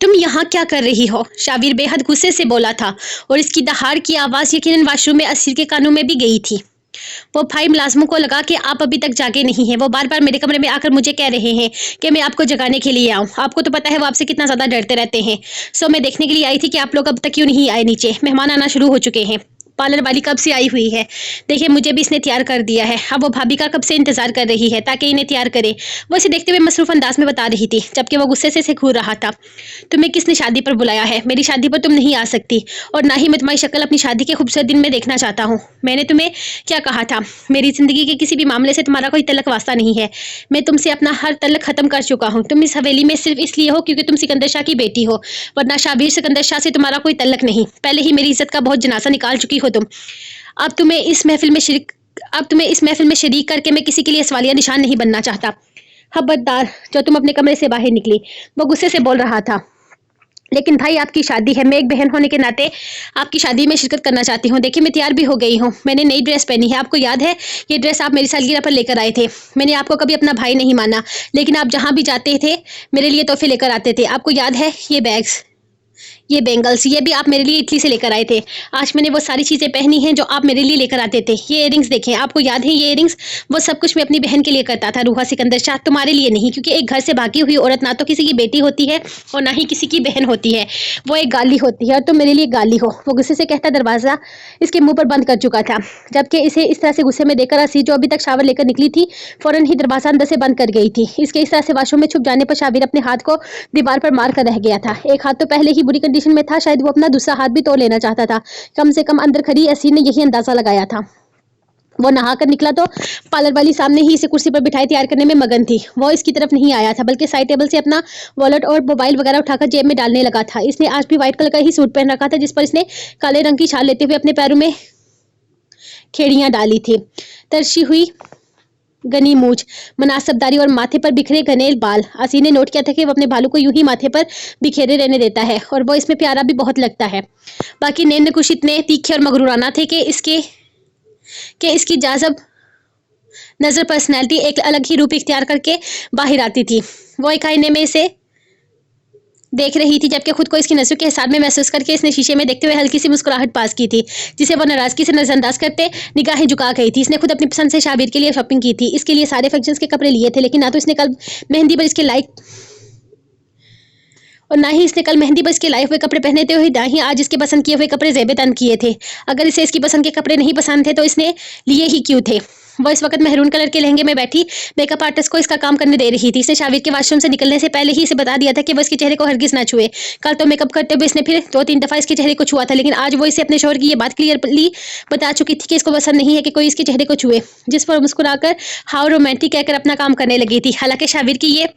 तुम यहाँ क्या कर रही हो? शाबिर बेहद गुस्से से बोला था और इसकी दहाड़ की आवाज़ यकीनन वाशरूम में असीर के कानों में भी गई थी। वो भाई मुलाजमों को लगा कि आप अभी तक जागे नहीं हैं। वो बार बार मेरे कमरे में आकर मुझे कह रहे हैं कि मैं आपको जगाने के लिए आऊँ। आपको तो पता है वो आपसे कितना ज़्यादा डरते रहते हैं। सो मैं देखने के लिए आई थी कि आप लोग अब तक क्यों नहीं आए नीचे। मेहमान आना शुरू हो चुके हैं। पार्लर वाली कब से आई हुई है। देखिए मुझे भी इसने तैयार कर दिया है। अब वो भाभी का कब से इंतजार कर रही है ताकि इन्हें तैयार करे। वो इसे देखते हुए मसरूफ अंदाज में बता रही थी, जबकि वो गुस्से से इसे घूर रहा था। तुम्हें किसने शादी पर बुलाया है? मेरी शादी पर तुम नहीं आ सकती और ना ही मैं तुम्हारी शक्ल अपनी शादी के खूबसूरत दिन में देखना चाहता हूँ। मैंने तुम्हें क्या कहा था? मेरी जिंदगी के किसी भी मामले से तुम्हारा कोई तल्लक वास्ता नहीं है। मैं तुमसे अपना हर तल्लक खत्म कर चुका हूँ। तुम इस हवेली में सिर्फ इसलिए हो क्योंकि तुम सिकंदर शाह की बेटी हो, वरना शाबिर सिकंदर शाह से तुम्हारा कोई तल्लक नहीं। पहले ही मेरी इज्जत का बहुत जनासा निकाल चुकी हो तुम। अब तुम्हें इस महफिल में शरीक करके मैं किसी के लिए सवालिया निशान नहीं बनना चाहता। खबरदार जो तुम अपने कमरे से बाहर निकली। वो गुस्से से बोल रहा था। लेकिन भाई आपकी शादी है, मैं एक बहन होने के नाते आपकी शादी में शिरकत करना चाहती हूँ। देखिए मैं तैयार भी हो गई हूँ। मैंने नई ड्रेस पहनी है। आपको याद है ये ड्रेस आप मेरी सालगिरह पर लेकर आए थे। मैंने आपको कभी अपना भाई नहीं माना, लेकिन आप जहाँ भी जाते थे मेरे लिए तोहफे लेकर आते थे। आपको याद है ये बैग्स, ये बेंगल्स, ये भी आप मेरे लिए इटली से लेकर आए थे। आज मैंने वो सारी चीज़ें पहनी हैं जो आप मेरे लिए लेकर आते थे। ये इयरिंग्स देखें, आपको याद है ये इयरिंग्स? वो सब कुछ मैं अपनी बहन के लिए करता था, रूहा सिकंदर शाह, तुम्हारे लिए नहीं। क्योंकि एक घर से भागी हुई औरत ना तो किसी की बेटी होती है और ना ही किसी की बहन होती है। वो एक गाली होती है और तुम मेरे लिए गाली हो। वो गुस्से से कहता दरवाज़ा इसके मुँह पर बंद कर चुका था, जबकि इसे इस तरह से गुस्से में देखकर असीर, जो अभी तक शावर लेकर निकली थी, फौरन ही दरवाज़ा अंदर से बंद कर गई थी। इसके इस तरह से वाशरूम में छुप जाने पर शाबिर अपने हाथ को दीवार पर मार कर रह गया था। एक हाथ तो पहले ही बुरी कंडीशन में था, शायद वो अपना दूसरा हाथ भी तोड़ लेना चाहता था। कम से कम अंदर खड़ी असीर ने यही अंदाजा लगाया था। वो नहा कर निकला तो पार्लर वाली सामने ही इसे कुर्सी पर बिठाई तैयार करने में मगन थी। वो इसकी तरफ नहीं आया था, बल्कि साइड टेबल से अपना वॉलेट और मोबाइल वगैरह उठाकर जेब में डालने लगा था। इसने आज भी व्हाइट कलर का ही सूट पहन रखा था, जिस पर इसने काले रंग की छाल लेते हुए अपने पैरों में खेड़ियां डाली थी। तरशी हुई घनी मूछ, मुनासबदारी और माथे पर बिखरे घने बाल। असीर ने नोट किया था कि वो अपने बालों को यूं ही माथे पर बिखेरे रहने देता है और वो इसमें प्यारा भी बहुत लगता है। बाकी नैन नकुश इतने तीखे और मगरूराना थे कि इसकी जाज़ब नजर पर्सनैलिटी एक अलग ही रूप इख्तियार करके बाहर आती थी। वो एक आईने में इसे देख रही थी, जबकि खुद को इसकी नजरों के हिसाब में महसूस करके इसने शीशे में देखते हुए हल्की सी मुस्कुराहट पास की थी, जिसे वो नाराजगी से नजरअंदाज करते निगाहें झुका गई थी। इसने खुद अपनी पसंद से शाबिर के लिए शॉपिंग की थी। इसके लिए सारे फंक्शंस के कपड़े लिए थे, लेकिन ना तो इसने कल मेहंदी पर इसके लाए हुए कपड़े पहने थे, ना ही आज इसके पसंद किए हुए कपड़े ज़ेब तन किए थे। अगर इसे इसकी पसंद के कपड़े नहीं पसंद थे तो इसने लिए ही क्यों थे? वो इस वक्त मेहरून कलर के लहंगे में बैठी मेकअप आर्टिस्ट को इसका काम करने दे रही थी। इसने शाबिर के वॉशरूम से निकलने से पहले ही इसे बता दिया था कि वो इसके चेहरे को हरगिज ना छुए। कल तो मेकअप करते हुए इसने फिर 2-3 दफ़ा इसके चेहरे को छुआ था, लेकिन आज वो इसे अपने शौहर की ये बात क्लियरली बता चुकी थी कि इसको पसंद नहीं है कि कोई इसके चेहरे को छुए, जिस पर मुस्कुराकर हाउ रोमांटिक कहकर अपना काम करने लगी थी। हालांकि शाबिर की ये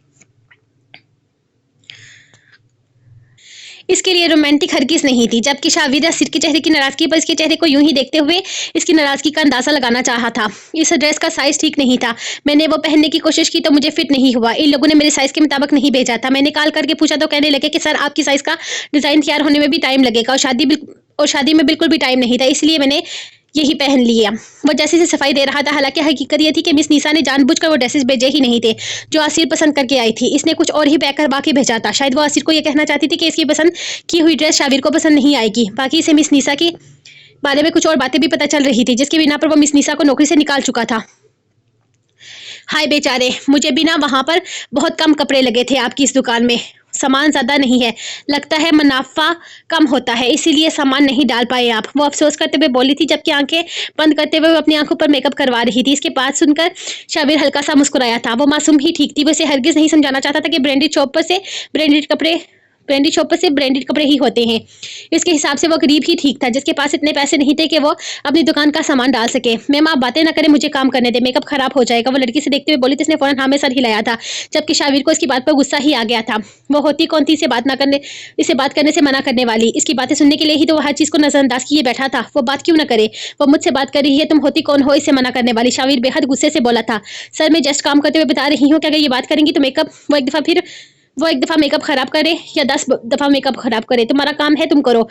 इसके लिए रोमांटिक हरगिज नहीं थी, जबकि शाबिर असीर के चेहरे की नाराजगी पर इसके चेहरे को यूं ही देखते हुए इसकी नाराजगी का अंदाजा लगाना चाहा था। इस ड्रेस का साइज ठीक नहीं था। मैंने वो पहनने की कोशिश की तो मुझे फिट नहीं हुआ। इन लोगों ने मेरे साइज के मुताबिक नहीं भेजा था। मैंने कॉल करके पूछा तो कहने लगे कि सर आपकी साइज का डिज़ाइन तैयार होने में भी टाइम लगेगा और शादी में बिल्कुल भी टाइम नहीं था, इसलिए मैंने यही पहन लिया। वो जैसे से सफाई दे रहा था। हालांकि हकीकत ये थी कि मिस निशा ने जानबूझकर वो ड्रेसेस भेजे ही नहीं थे जो आसिर पसंद करके आई थी। इसने कुछ और ही पैक करवा के भेजा था। शायद वो आसिर को ये कहना चाहती थी कि इसकी पसंद की हुई ड्रेस शाबिर को पसंद नहीं आएगी। बाकी इसे मिस निशा के बारे में कुछ और बातें भी पता चल रही थी, जिसकी बिना पर वो मिस निशा को नौकरी से निकाल चुका था। हाय बेचारे, मुझे भी ना वहाँ पर बहुत कम कपड़े लगे थे आपकी इस दुकान में। सामान ज़्यादा नहीं है, लगता है मुनाफा कम होता है, इसीलिए सामान नहीं डाल पाए आप। वो अफसोस करते हुए बोली थी, जबकि आंखें बंद करते हुए वो अपनी आंखों पर मेकअप करवा रही थी। इसके बात सुनकर शाबिर हल्का सा मुस्कुराया था। वो मासूम ही ठीक थी। वो इसे हरगिज नहीं समझाना चाहता था कि ब्रांडेड शॉप से ब्रांडेड कपड़े ही होते हैं। इसके हिसाब से वो गरीब ही ठीक था, जिसके पास इतने पैसे नहीं थे कि वो अपनी दुकान का सामान डाल सके। मैम आप बातें ना करें, मुझे काम करने दे, मेकअप खराब हो जाएगा। वो लड़की से देखते हुए बोली, इसने फौरन हाँ में सर हिलाया था, जबकि शाबिर को इसकी बात पर गुस्सा ही आ गया था। वो होती कौन थी इसे बात करने से मना करने वाली? इसकी बातें सुनने के लिए ही तो वो हर चीज़ को नजरअंदाज किए बैठा था। वो बात क्यों ना करे? वो मुझसे बात कर रही है, तुम होती कौन हो इसे मना करने वाली? शाबिर बेहद गुस्से से बोला था। सर मैं जस्ट काम करते हुए बता रही हूँ कि अगर ये बात करेंगी तो वो एक दफ़ा मेकअप खराब करे या 10 दफ़ा मेकअप खराब करे, तुम्हारा काम है तुम करो।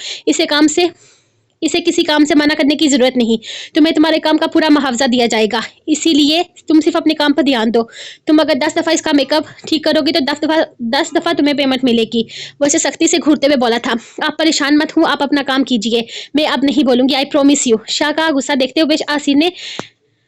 इसे किसी काम से मना करने की जरूरत नहीं। तुम्हें तुम्हारे काम का पूरा मुआवजा दिया जाएगा, इसीलिए तुम सिर्फ अपने काम पर ध्यान दो। तुम अगर 10 दफा इसका मेकअप ठीक करोगी तो 10 दफा तुम्हें पेमेंट मिलेगी। वो इसे सख्ती से घूरते हुए बोला था। आप परेशान मत हूँ, आप अपना काम कीजिए, मैं अब नहीं बोलूंगी, आई प्रॉमिस यू। शाह का गुस्सा देखते हुए आसिर ने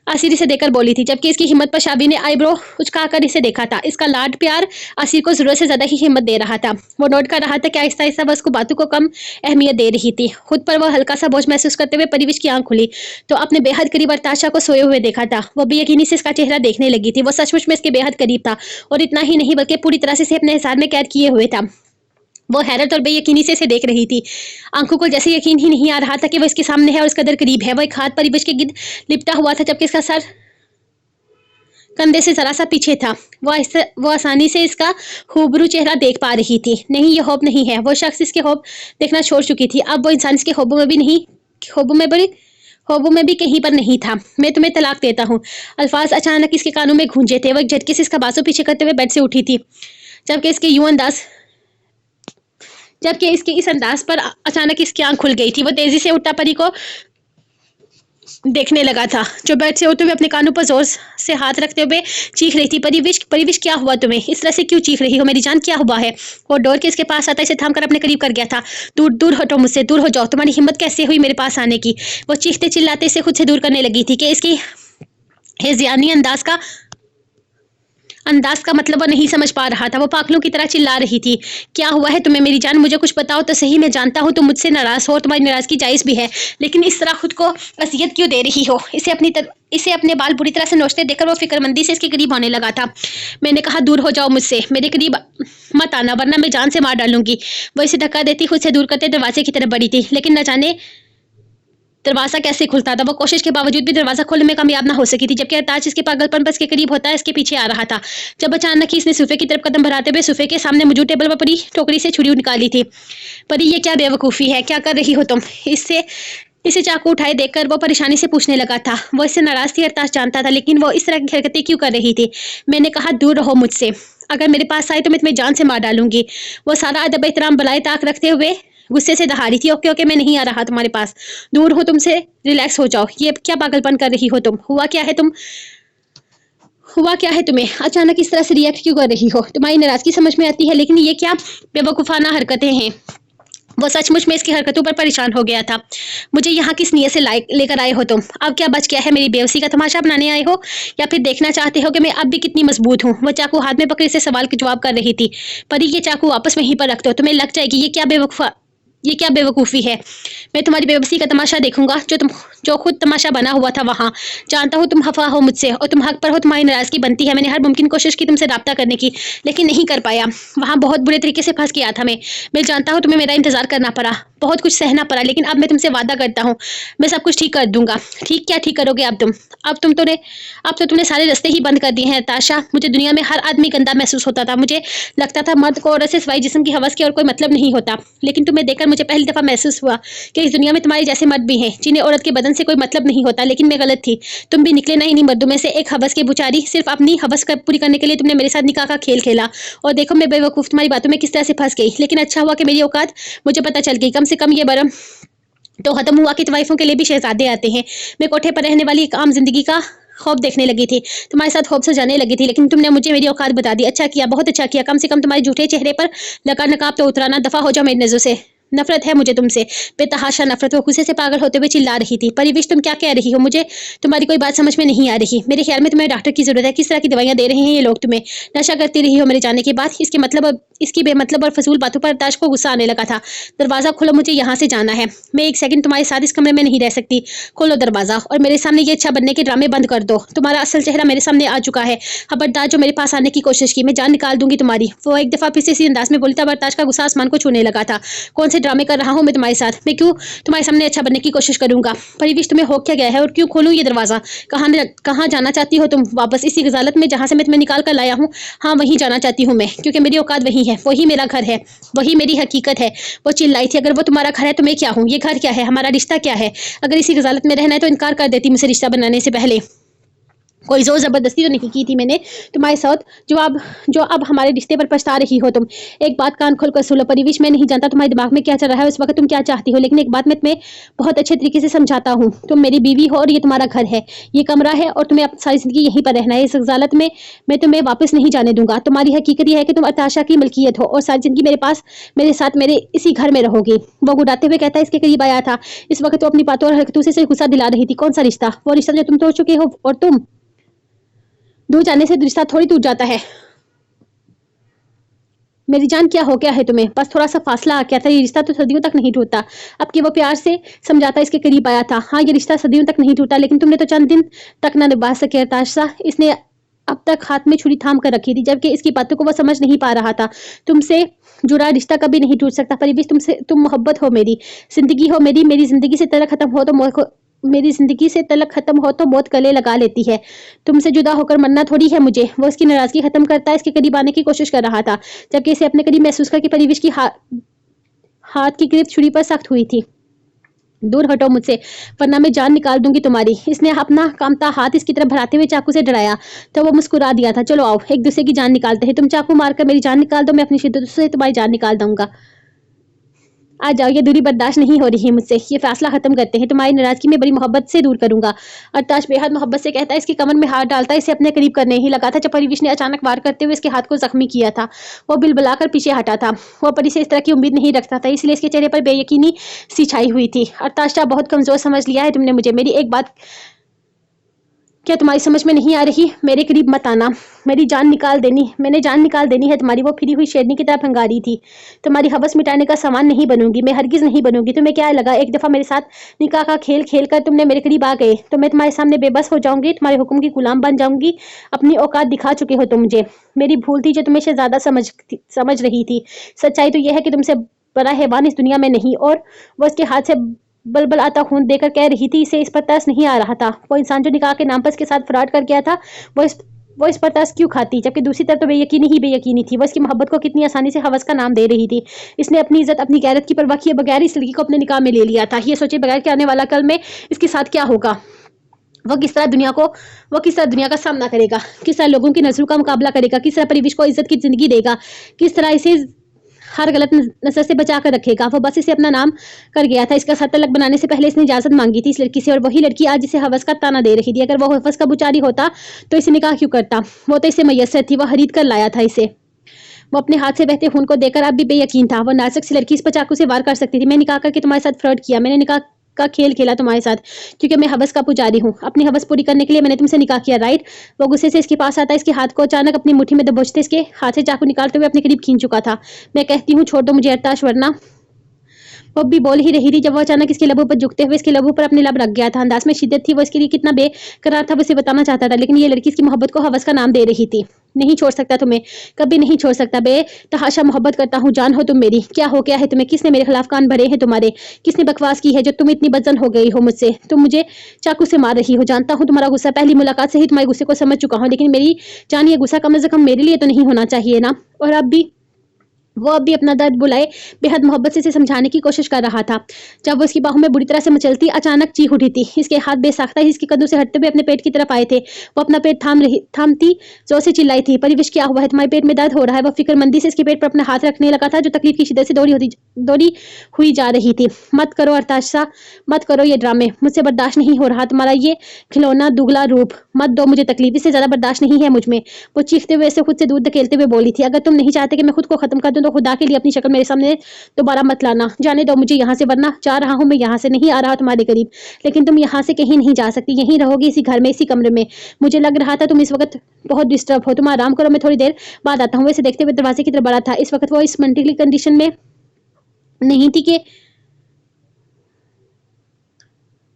आसिर इसे देखकर बोली थी, जबकि इसकी हिम्मत पर शाबी ने आईब्रो उचकाकर इसे देखा था। इसका लाड प्यार आसिर को जरूरत से ज्यादा ही हिम्मत दे रहा था। वो नोट कर रहा था कि आहिस्ता आहिस्ता बस को बातों को कम अहमियत दे रही थी। खुद पर वो हल्का सा बोझ महसूस करते हुए परिविश की आंख खुली तो अपने बेहद करीब अर्ताशा को सोए हुए देखा था। वो बेयकीनी से इसका चेहरा देखने लगी थी। वो सचमुच में इसके बेहद करीब था और इतना ही नहीं बल्कि पूरी तरह से इसे अपने हिसाब में कैद किए हुए था। वो हैरत और बेयकीनी से इसे देख रही थी। आंखों को जैसे यकीन ही नहीं आ रहा था कि वो इसके सामने है और इस कदर करीब है। वो एक हाथ परिवेश के गिद्ध लिपटा हुआ था, जबकि इसका सर कंधे से जरा सा पीछे था। वो आसानी से इसका खूबरू चेहरा देख पा रही थी। नहीं, ये ख्वाब नहीं है। वो शख्स इसके ख्वाब देखना छोड़ चुकी थी। अब वो इंसान इसके ख्वाबों में भी नहीं, ख्वाबों में भी कहीं पर नहीं था। मैं तुम्हें तलाक देता हूँ। अल्फाज अचानक इसके कानों में गूंजे थे। वो एक झटके से इसका बाजू पीछे करते हुए बेड से उठी थी, जबकि इसके इस अंदाज पर अचानक इसकी आंख खुल गई थी। वो तेजी से उठा परी को देखने लगा था, जो बेड से उठते हुए अपने कानों पर जोर से हाथ रखते हुए चीख रही थी। परिविश क्या हुआ तुम्हें? इस तरह से क्यों चीख रही हो? मेरी जान क्या हुआ है? वो डोर के इसके पास आता इसे थामकर अपने करीब कर गया था। दूर दूर हटो मुझसे, दूर हो जाओ। तुम्हारी हिम्मत कैसे हुई मेरे पास आने की? वो चीखते चिल्लाते इसे खुद से दूर करने लगी थी कि इसकी हिज़यानी अंदाज का मतलब वो नहीं समझ पा रहा था। वो पागलों की तरह चिल्ला रही थी, क्या हुआ है तुम्हें मेरी जान? मुझे कुछ बताओ तो सही। मैं जानता हूँ तुम मुझसे नाराज हो, तुम्हारी नाराजगी जायज़ भी है, लेकिन इस तरह खुद को अजियत क्यों दे रही हो? इसे अपने बाल बुरी तरह से नोचते देखकर वो फिक्रमंदी से इसके करीब होने लगा था। मैंने कहा दूर हो जाओ मुझसे, मेरे करीब मत आना वरना मैं जान से मार डालूंगी। वो इसे धक्का देती खुद से दूर करते दरवाजे की तरफ बढ़ी थी, लेकिन न जाने दरवाजा कैसे खुलता था। वो कोशिश के बावजूद भी दरवाजा खोलने में कामयाब ना हो सकी थी, जबकि अरताज इसके पागलपन पर इसके करीब होता है इसके पीछे आ रहा था। जब अचानक ही इसने सोफे की तरफ कदम बढ़ाते हुए सोफे के सामने मौजूद टेबल पर पड़ी टोकरी से छुरी निकाली थी। परी, ये क्या बेवकूफ़ी है? क्या कर रही हो तुम? इसे चाकू उठाए देखकर वो परेशानी से पूछने लगा था। वो इससे नाराज थी, अरताज जानता था, लेकिन वो इस तरह की हरकतें क्यों कर रही थी? मैंने कहा दूर रहो मुझसे, अगर मेरे पास आए तो मैं तुम्हें जान से मार डालूंगी। वो सारा अदब एहतराम बलाए ताक रखते हुए गुस्से से दहाड़ी थी। ओके ओके, मैं नहीं आ रहा तुम्हारे पास, दूर हो तुमसे, रिलैक्स हो जाओ। ये क्या पागलपन कर रही हो तुम? हुआ क्या है तुम्हें? अचानक इस तरह से रिएक्ट क्यों कर रही हो? तुम्हारी नाराजगी समझ में आती है, लेकिन ये क्या बेवकूफ़ाना हरकतें हैं? वो सचमुच में इसकी हरकतों पर परेशान हो गया था। मुझे यहाँ किस नियत से लेकर आए हो तुम? अब क्या बच गया है? मेरी बेवसी का तमाशा बनाने आए हो या फिर देखना चाहते हो कि मैं अब भी कितनी मजबूत हूँ? वो चाकू हाथ में पकड़े से सवाल के जवाब कर रही थी। परी, ये चाकू वापस वहीं पर रख दो, तुम्हें लग जाएगी। ये क्या बेवकूफ़ी है? मैं तुम्हारी बेबसी का तमाशा देखूंगा जो खुद तमाशा बना हुआ था वहाँ। जानता हूँ तुम खफा हो मुझसे और तुम हक पर हो, तुम्हारी नाराज़गी बनती है। मैंने हर मुमकिन कोशिश की तुमसे रब्ता करने की, लेकिन नहीं कर पाया। वहाँ बहुत बुरे तरीके से फंस गया था मैं जानता हूँ तुम्हें मेरा इंतजार करना पड़ा, बहुत कुछ सहना पड़ा, लेकिन अब मैं तुमसे वादा करता हूँ मैं सब कुछ ठीक कर दूंगा। ठीक क्या ठीक करोगे अब तुम? अब तो तुमने सारे रास्ते ही बंद कर दिए हैं ताशा। मुझे दुनिया में हर आदमी गंदा महसूस होता था। मुझे लगता था मर्द को औरत से सिवाय जिस्म की हवस की और कोई मतलब नहीं होता, लेकिन तुम्हें देखकर मुझे पहली दफ़ा महसूस हुआ कि इस दुनिया में तुम्हारे जैसे मर्द भी हैं जिन्हें औरत के बदन से कोई मतलब नहीं होता। लेकिन मैं गलत थी, तुम भी निकले ना इन्हीं मर्दों में से एक हवस के बुचारी। सिर्फ अपनी हवस पूरी करने के लिए तुमने मेरे साथ निकाह का खेल खेला, और देखो मैं बेवकूफ़ तुम्हारी बातों में किस तरह से फंस गई। लेकिन अच्छा हुआ कि मेरी औकात मुझे पता चल गई। कम से कम ये बरम तो खत्म हुआ कि तवाइफों के लिए भी शहजादे आते हैं। मैं कोठे पर रहने वाली एक आम जिंदगी का खौफ देखने लगी थी, तुम्हारे साथ खौफ से जाने लगी थी, लेकिन तुमने मुझे मेरी औकात बता दी। अच्छा किया, बहुत अच्छा किया। कम से कम तुम्हारे झूठे चेहरे पर लगा नकाब तो उतराना। दफा हो जाओ मेरी नजरों से। नफरत है मुझे तुमसे, बेतहाशा नफरत। वो गुस्से से पागल होते हुए चिल्ला रही थी। परिविश, तुम क्या कह रही हो? मुझे तुम्हारी कोई बात समझ में नहीं आ रही। मेरे ख्याल में तुम्हें डॉक्टर की जरूरत है। किस तरह की दवाइयां दे रहे हैं ये लोग तुम्हें? नशा करती रही हो मेरे जाने के बाद। इसकी बेमतलब और फजूल बातों पर ताश को गुस्सा आने लगा था। दरवाजा खोलो, मुझे यहाँ से जाना है। मैं एक सेकंड तुम्हारे साथ इस कमरे में नहीं रह सकती। खोलो दरवाजा और मेरे सामने ये अच्छा बनने के ड्रामे बंद कर दो। तुम्हारा असल चेहरा मेरे सामने आ चुका है। खबरदार जो मेरे पास आने की कोशिश की, मैं जान निकाल दूंगी तुम्हारी। वो एक दफा फिर से इसी अंदाज में बोली था। बरताज का गुस्सा आसमान को छूने लगा था। कौन से ड्रामे कर रहा हूँ मैं तुम्हारे साथ? मैं क्यों तुम्हारे सामने अच्छा बनने की कोशिश करूंगा? परिविश, तुम्हें हो क्या गया है और क्यों खोलूं ये दरवाजा? कहाँ जाना चाहती हो तुम? वापस इसी गजालत में जहाँ से मैं तुम्हें निकाल कर लाया हूँ? हाँ, वहीं जाना चाहती हूँ मैं, क्योंकि मेरी औकात वही है, वही मेरा घर है, वही मेरी हकीकत है। वो चिल्लाई थी। अगर वो तुम्हारा घर है तो मैं क्या हूँ? ये घर क्या है? हमारा रिश्ता क्या है? अगर इसी गजालत में रहना है तो इनकार कर देती मुझसे रिश्ता बनाने से पहले। कोई जोर ज़बरदस्ती तो नहीं की थी मैंने तुम्हारे साथ, जो अब हमारे रिश्ते पर पछता रही हो तुम। एक बात कान खोल कर सुन लो परिवेश, मैं नहीं जानता तुम्हारे दिमाग में क्या चल रहा है, उस वक्त तुम क्या चाहती हो, लेकिन एक बात मैं तुम्हें बहुत अच्छे तरीके से समझाता हूँ। तुम मेरी बीवी हो और ये तुम्हारा घर है, ये कमरा है और तुम्हें अब सारी ज़िंदगी यहीं पर रहना है। इस गजालत में मैं तुम्हें वापस नहीं जाने दूंगा। तुम्हारी हकीकत ये है कि तुम अताशा की मलकियत हो और सारी ज़िंदगी मेरे पास, मेरे साथ, मेरे इसी घर में रहोगी। वो गुडाते हुए कहता है इसके करीब आया था। इस वक्त तो अपनी बातों और हरकतों से गुस्सा दिला रही थी। कौन सा रिश्ता? वो रिश्ता जो तुम तोड़ चुके हो, और तुम दूर जाने से रिश्ता थोड़ी टूट जाता है। मेरी जान क्या हो गया है तुम्हें? बस थोड़ा सा फासला आ गया था, ये रिश्ता तो सदियों तक नहीं टूटता। अब कि वो प्यार से समझाता इसके करीब आया था। हाँ, ये रिश्ता सदियों तक नहीं टूटा, लेकिन तुमने तो चंद दिन तक ना निभा सके अरताशा। इसने अब तक हाथ में छुरी थाम कर रखी थी, जबकि इसकी बातों को वो समझ नहीं पा रहा था। तुमसे जुड़ा रिश्ता कभी नहीं टूट सकता परिवेश। तुम मोहब्बत हो मेरी, जिंदगी हो मेरी। मेरी जिंदगी से तलक खत्म हो तो मेरी जिंदगी से तलक खत्म हो तो मौत गले लगा लेती है। तुमसे जुदा होकर मरना थोड़ी है मुझे। वो इसकी नाराजगी खत्म करता है, इसके करीब आने की कोशिश कर रहा था, जबकि इसे अपने करीब महसूस करके परिवेश की हाथ की गिरफ्त छुरी पर सख्त हुई थी। दूर हटो मुझसे, वरना मैं जान निकाल दूंगी तुम्हारी। इसने अपना कामता हाथ इसकी तरफ बढ़ाते हुए चाकू से डराया तो वो मुस्कुरा दिया था। चलो आओ, एक दूसरे की जान निकालते हैं। तुम चाकू मारकर मेरी जान निकाल दो, मैं अपनी शिद्दत से तुम्हारी जान निकाल दूंगा। आ जाओ, ये दूरी बर्दाश्त नहीं हो रही है मुझसे। ये फैसला खत्म करते हैं। तुम्हारी नाराजगी में बड़ी मोहब्बत से दूर करूंगा। अरताश बेहद मोहब्बत से कहता है, इसकी कमर में हाथ डालता है, इसे अपने करीब करने ही लगा था जब परिवेश ने अचानक वार करते हुए इसके हाथ को जख्मी किया था। वो बिलबलाकर पीछे हटा था। वो परी से इस तरह की उम्मीद नहीं रखता था, इसलिए इसके चेहरे पर बेयकीनी सी छाई हुई थी। अरताश बहुत कमजोर समझ लिया है तुमने मुझे। मेरी एक बात क्या तुम्हारी समझ में नहीं आ रही? मेरे करीब मत आना। मैंने जान निकाल देनी है तुम्हारी। वो फिरी हुई शेरनी की तरह भंगारी थी। तुम्हारी हवस मिटाने का सामान नहीं बनूंगी मैं, हरगिज नहीं बनूंगी। तुम्हें क्या लगा एक दफा मेरे साथ निकाह का खेल खेल कर तुमने मेरे करीब आ गए तो मैं तुम्हारे सामने बेबस हो जाऊंगी, तुम्हारे हुक्म की गुलाम बन जाऊंगी? अपनी औकात दिखा चुके हो तुम मुझे। मेरी भूल थी जो तुम्हें से ज्यादा समझ रही थी। सच्चाई तो यह है कि तुमसे बड़ा हैवान इस दुनिया में नहीं। और वो इसके हाथ से बलबल आता खून देकर कह रही थी इसे इस पर तरस नहीं आ रहा था। वो इंसान जो निकाह के नाम पर इसके साथ फ्रॉड कर गया था, वो इस पर तरस क्यों खाती? जबकि दूसरी तरफ तो बेयकीनी थी। वो इसकी मोहब्बत को कितनी आसानी से हवस का नाम दे रही थी। इसने अपनी इज्जत, अपनी गैरत की परवाह किए बगैर इस लड़की को अपने निकाह में ले लिया था, ये सोचे बगैर कि आने वाला कल में इसके साथ क्या होगा। वो किस तरह दुनिया का सामना करेगा, किस तरह लोगों की नजरों का मुकाबला करेगा, किस तरह परिवेश को इज्जत की जिंदगी देगा, किस तरह इसे हर गलत नजर से बचा कर रखेगा। वो बस इसे अपना नाम कर गया था। इसका साथ तलक बनाने से पहले इसने इजाजत मांगी थी इस लड़की से, और वही लड़की आज इसे हवस का ताना दे रही थी। अगर वो हवस का पुजारी होता तो इसे निकाह क्यों करता? वो तो इसे मैसर थी, वो खरीद कर लाया था इसे। वो अपने हाथ से बहते खून को देखकर अब भी बेयकीन था। वो नाजुक सी लड़की इस पर चाकू से वार कर सकती थी। मैं निकाह करके तुम्हारे साथ फ्रॉड किया, मैंने निकाह का खेल खेला तुम्हारे साथ, क्योंकि मैं हवस का पुजारी हूँ। अपनी हवस पूरी करने के लिए मैंने तुमसे निकाह किया, राइट? वो गुस्से से इसके पास आता, इसके हाथ को अचानक अपनी मुट्ठी में दबोचते इसके हाथ से चाकू निकालते हुए अपने करीब खींच चुका था। मैं कहती हूँ छोड़ दो मुझे अरताश, वरना वो भी बोल ही रही थी जब वो अचानक इसके लबों पर झुकते हुए इसके लबों पर अपने लब रख गया था। अंदाज में शिद्दत थी। वो इसके लिए कितना बेकरार था वो इसे बताना चाहता था, लेकिन ये लड़की इसकी मोहब्बत को हवस का नाम दे रही थी। नहीं छोड़ सकता तुम्हें, कभी नहीं छोड़ सकता। बेतहाशा मोहब्बत करता हूँ, जान हो तुम मेरी। क्या हो गया है तुम्हें? किसने मेरे खिलाफ कान भरे हैं तुम्हारे? किसने बकवास की है जो तुम इतनी बदजन हो गई हो मुझसे? तुम मुझे चाकू से मार रही हो। जानता हूँ तुम्हारा गुस्सा, पहली मुलाकात से ही तुम्हारे गुस्से को समझ चुका हूँ, लेकिन मेरी जान, ये गुस्सा कम से कम मेरे लिए तो नहीं होना चाहिए ना? और अब भी अपना दर्द बुलाए बेहद मोहब्बत से इसे समझाने की कोशिश कर रहा था, जब वो इसकी बाहों में बुरी तरह से मचलती अचानक चीख उठी थी। इसके हाथ बेसाख्ता ही इसके कदों से हटते हुए अपने पेट की तरफ आए थे। वो अपना पेट थामती जोर से चिल्लाई थी, परिवेश क्या हुआ है? तुम्हारे पेट में दर्द हो रहा है? वो फिक्रमंदी से इसके पेट पर अपना हाथ रखने लगा था, जो तकलीफ की शिद्दत से दौड़ी हुई जा रही थी। मत करो अरताशा, मत करो ये ड्रामे, मुझसे बर्दाश्त नहीं हो रहा तुम्हारा ये खिलौना दुगला रूप। मत दो मुझे तकलीफ, इससे ज्यादा बर्दाश्त नहीं है मुझ में। वो चीखते हुए इसे खुद से दूर धकेलते हुए बोली थी, अगर तुम नहीं चाहते कि मैं खुद को खत्म कर दूं तो खुदा के लिए अपनी शक्ल मेरे सामने दोबारा मत लाना। जाने दो मुझे यहाँ से, वरना जा रहा हूँ मैं यहाँ से, नहीं आ रहा तुम्हारे करीब। लेकिन तुम यहाँ से कहीं नहीं जा सकती, यहीं रहोगी इसी घर में, इसी कमरे में। मुझे लग रहा था तुम इस वक्त बहुत डिस्टर्ब हो, तुम आराम करो, मैं थोड़ी देर बाद आता हूँ। वैसे देखते हुए दरवाजे की तरफ बढ़ा था। इस वक्त वो इस मेंटली कंडीशन में नहीं थी कि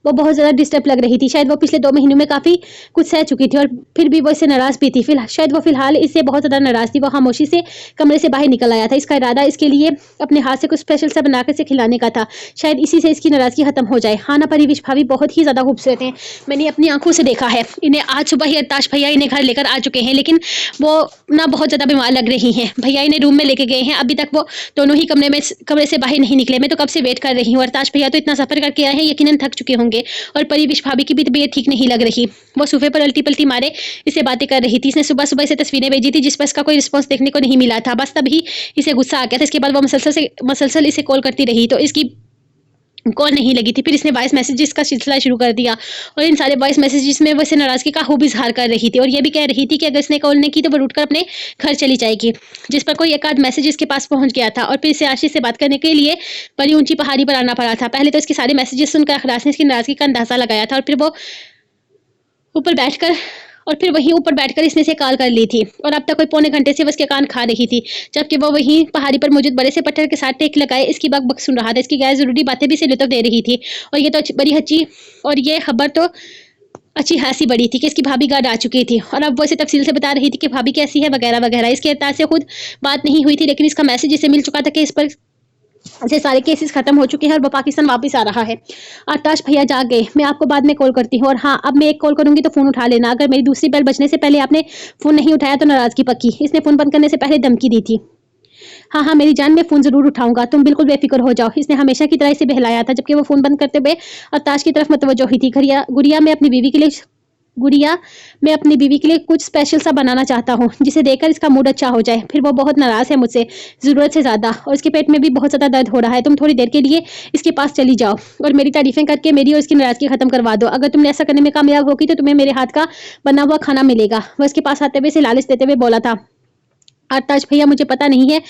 वो बहुत ज़्यादा डिस्टर्ब लग रही थी। शायद वो पिछले 2 महीनों में काफ़ी कुछ सह चुकी थी, और फिर भी वो इससे नाराज़ भी थी। शायद वो फिलहाल इससे बहुत ज़्यादा नाराज़ थी। वो खामोशी से कमरे से बाहर निकल आया था। इसका इरादा इसके लिए अपने हाथ से कुछ स्पेशल सा बनाकर इसे खिलाने का था। शायद इसी से इसकी नाराज़गी खत्म हो जाए। हाँ ना परिवेश भाभी बहुत ही ज़्यादा खूबसूरत हैं, मैंने अपनी आंखों से देखा है इन्हें। आज सुबह ही अरताश भैया इन्हें घर लेकर आ चुके हैं, लेकिन वो ना बहुत ज़्यादा बीमार लग रही हैं। भैया इन्हें रूम में लेके गए हैं, अभी तक वो दोनों ही कमरे से बाहर नहीं निकले। मैं तो कब से वेट कर रही हूँ। अरताश भैया तो इतना सफ़र करके आए हैं, यकीनन थक चुके होंगे। लगे और परिविश भाभी की भी तबीयत ठीक नहीं लग रही। वो सोफे पर उल्टी पलटी मारे इससे बातें कर रही थी। इसने सुबह सुबह इसे तस्वीरें भेजी थी जिस पर इसका कोई रिस्पॉन्स देखने को नहीं मिला था। बस तभी इसे गुस्सा आ गया था। इसके बाद वो मसलसल इसे कॉल करती रही तो इसकी कॉल नहीं लगी थी। फिर इसने वॉइस मैसेजेस का सिलसिला शुरू कर दिया और इन सारे वॉइस मैसेजेस में वो इसे नाराजगी का खूब इजहार कर रही थी और ये भी कह रही थी कि अगर इसने कॉल नहीं की तो वो उठकर अपने घर चली जाएगी। जिस पर कोई एक आध मैसेज इसके पास पहुंच गया था और फिर इसे आशीष से बात करने के लिए बड़ी ऊंची पहाड़ी पर आना पड़ा था। पहले तो इसके सारे मैसेजेस सुनकर अखलास ने इसकी नाराजगी का अंदाजा लगाया था और फिर वो ऊपर बैठकर वहीं ऊपर बैठकर इसने से कॉल कर ली थी और अब तक कोई पौने घंटे से वो उसके कान खा रही थी, जबकि वो वहीं पहाड़ी पर मौजूद बड़े से पत्थर के साथ टेक लगाए इसकी बक बक सुन रहा था। इसकी गैर जरूरी बातें भी इसे लुत्फ दे रही थी और ये तो बड़ी अच्छी और ये खबर तो अच्छी खासी बड़ी थी कि इसकी भाभी घर आ चुकी थी और अब वो इसे तफसील से बता रही थी कि भाभी कैसी है वगैरह वगैरह। इसके एहताज से खुद बात नहीं हुई थी लेकिन इसका मैसेज इसे मिल चुका था कि इस पर से सारे केसेस खत्म हो चुके हैं और वो पाकिस्तान वापस आ रहा है। आताश भैया जाग गए, मैं आपको बाद में कॉल करती हूँ और हाँ अब मैं एक कॉल करूंगी तो फोन उठा लेना। अगर मेरी दूसरी बेल बजने से पहले आपने फोन नहीं उठाया तो नाराजगी पक्की। इसने फोन बंद करने से पहले धमकी दी थी। हाँ हाँ मेरी जान, मैं फोन जरूर उठाऊंगा, तुम बिल्कुल बेफिक्र हो जाओ। इसने हमेशा की तरह इसे बहलाया था जबकि वो फोन बंद करते हुए आताश की तरफ मुतवज्जो हुई थी। गुड़िया मैं अपनी बीवी के लिए कुछ स्पेशल सा बनाना चाहता हूँ जिसे देखकर इसका मूड अच्छा हो जाए। फिर वो बहुत नाराज है मुझसे जरूरत से ज्यादा और इसके पेट में भी बहुत ज्यादा दर्द हो रहा है। तुम थोड़ी देर के लिए इसके पास चली जाओ और मेरी तारीफें करके मेरी और इसकी नाराजगी खत्म करवा दो। अगर तुमने ऐसा करने में कामयाब होगी तो तुम्हें मेरे हाथ का बना हुआ खाना मिलेगा। वो इसके पास आते हुए इसे लालच देते हुए बोला था। आताश भैया मुझे पता नहीं है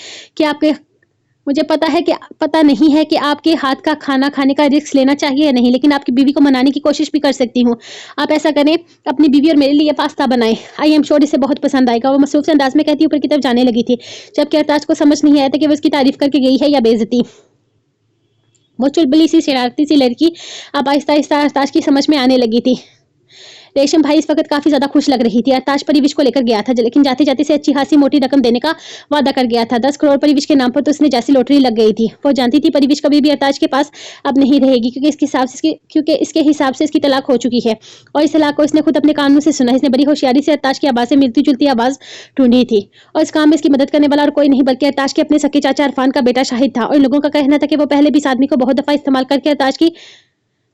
कि आपके हाथ का खाना खाने का रिस्क लेना चाहिए या नहीं, लेकिन आपकी बीवी को मनाने की कोशिश भी कर सकती हूँ। आप ऐसा करें, अपनी बीवी और मेरे लिए पास्ता बनाएं। आई एम श्योर इसे बहुत पसंद आएगा। वो मसरूफ से अंदाज में कहती ऊपर की तरफ जाने लगी थी जबकि आताश को समझ नहीं आया था कि वो उसकी तारीफ करके गई है या बेइज्जती। वो चुलबुली सी शरारती सी लड़की अब आहिस्ता आहिस्ता आताश की समझ में आने लगी थी। रेशम भाई इस वक्त काफी ज्यादा खुश लग रही थी। आताश परिविश को लेकर गया था लेकिन जाते जाते से अच्छी खासी मोटी रकम देने का वादा कर गया था। 10 करोड़ परिविश के नाम पर तो उसने जैसी लॉटरी लग गई थी। वो जानती थी परिविश कभी भी आताश के पास अब नहीं रहेगी क्योंकि इसके हिसाब से इसकी तलाक हो चुकी है और इस तलाक को इसने खुद अपने कानों से सुना। इसने बड़ी होशियारी से आताश की आवाज से मिलती जुलती आवाज ढूंढी थी और इस काम में इसकी मदद करने वाला और कोई नहीं बल्कि आताश के अपने सके चाचा इरफान का बेटा शाहिद था। और इन लोगों का कहना था कि वो पहले भी इस आदमी को बहुत दफा इस्तेमाल करके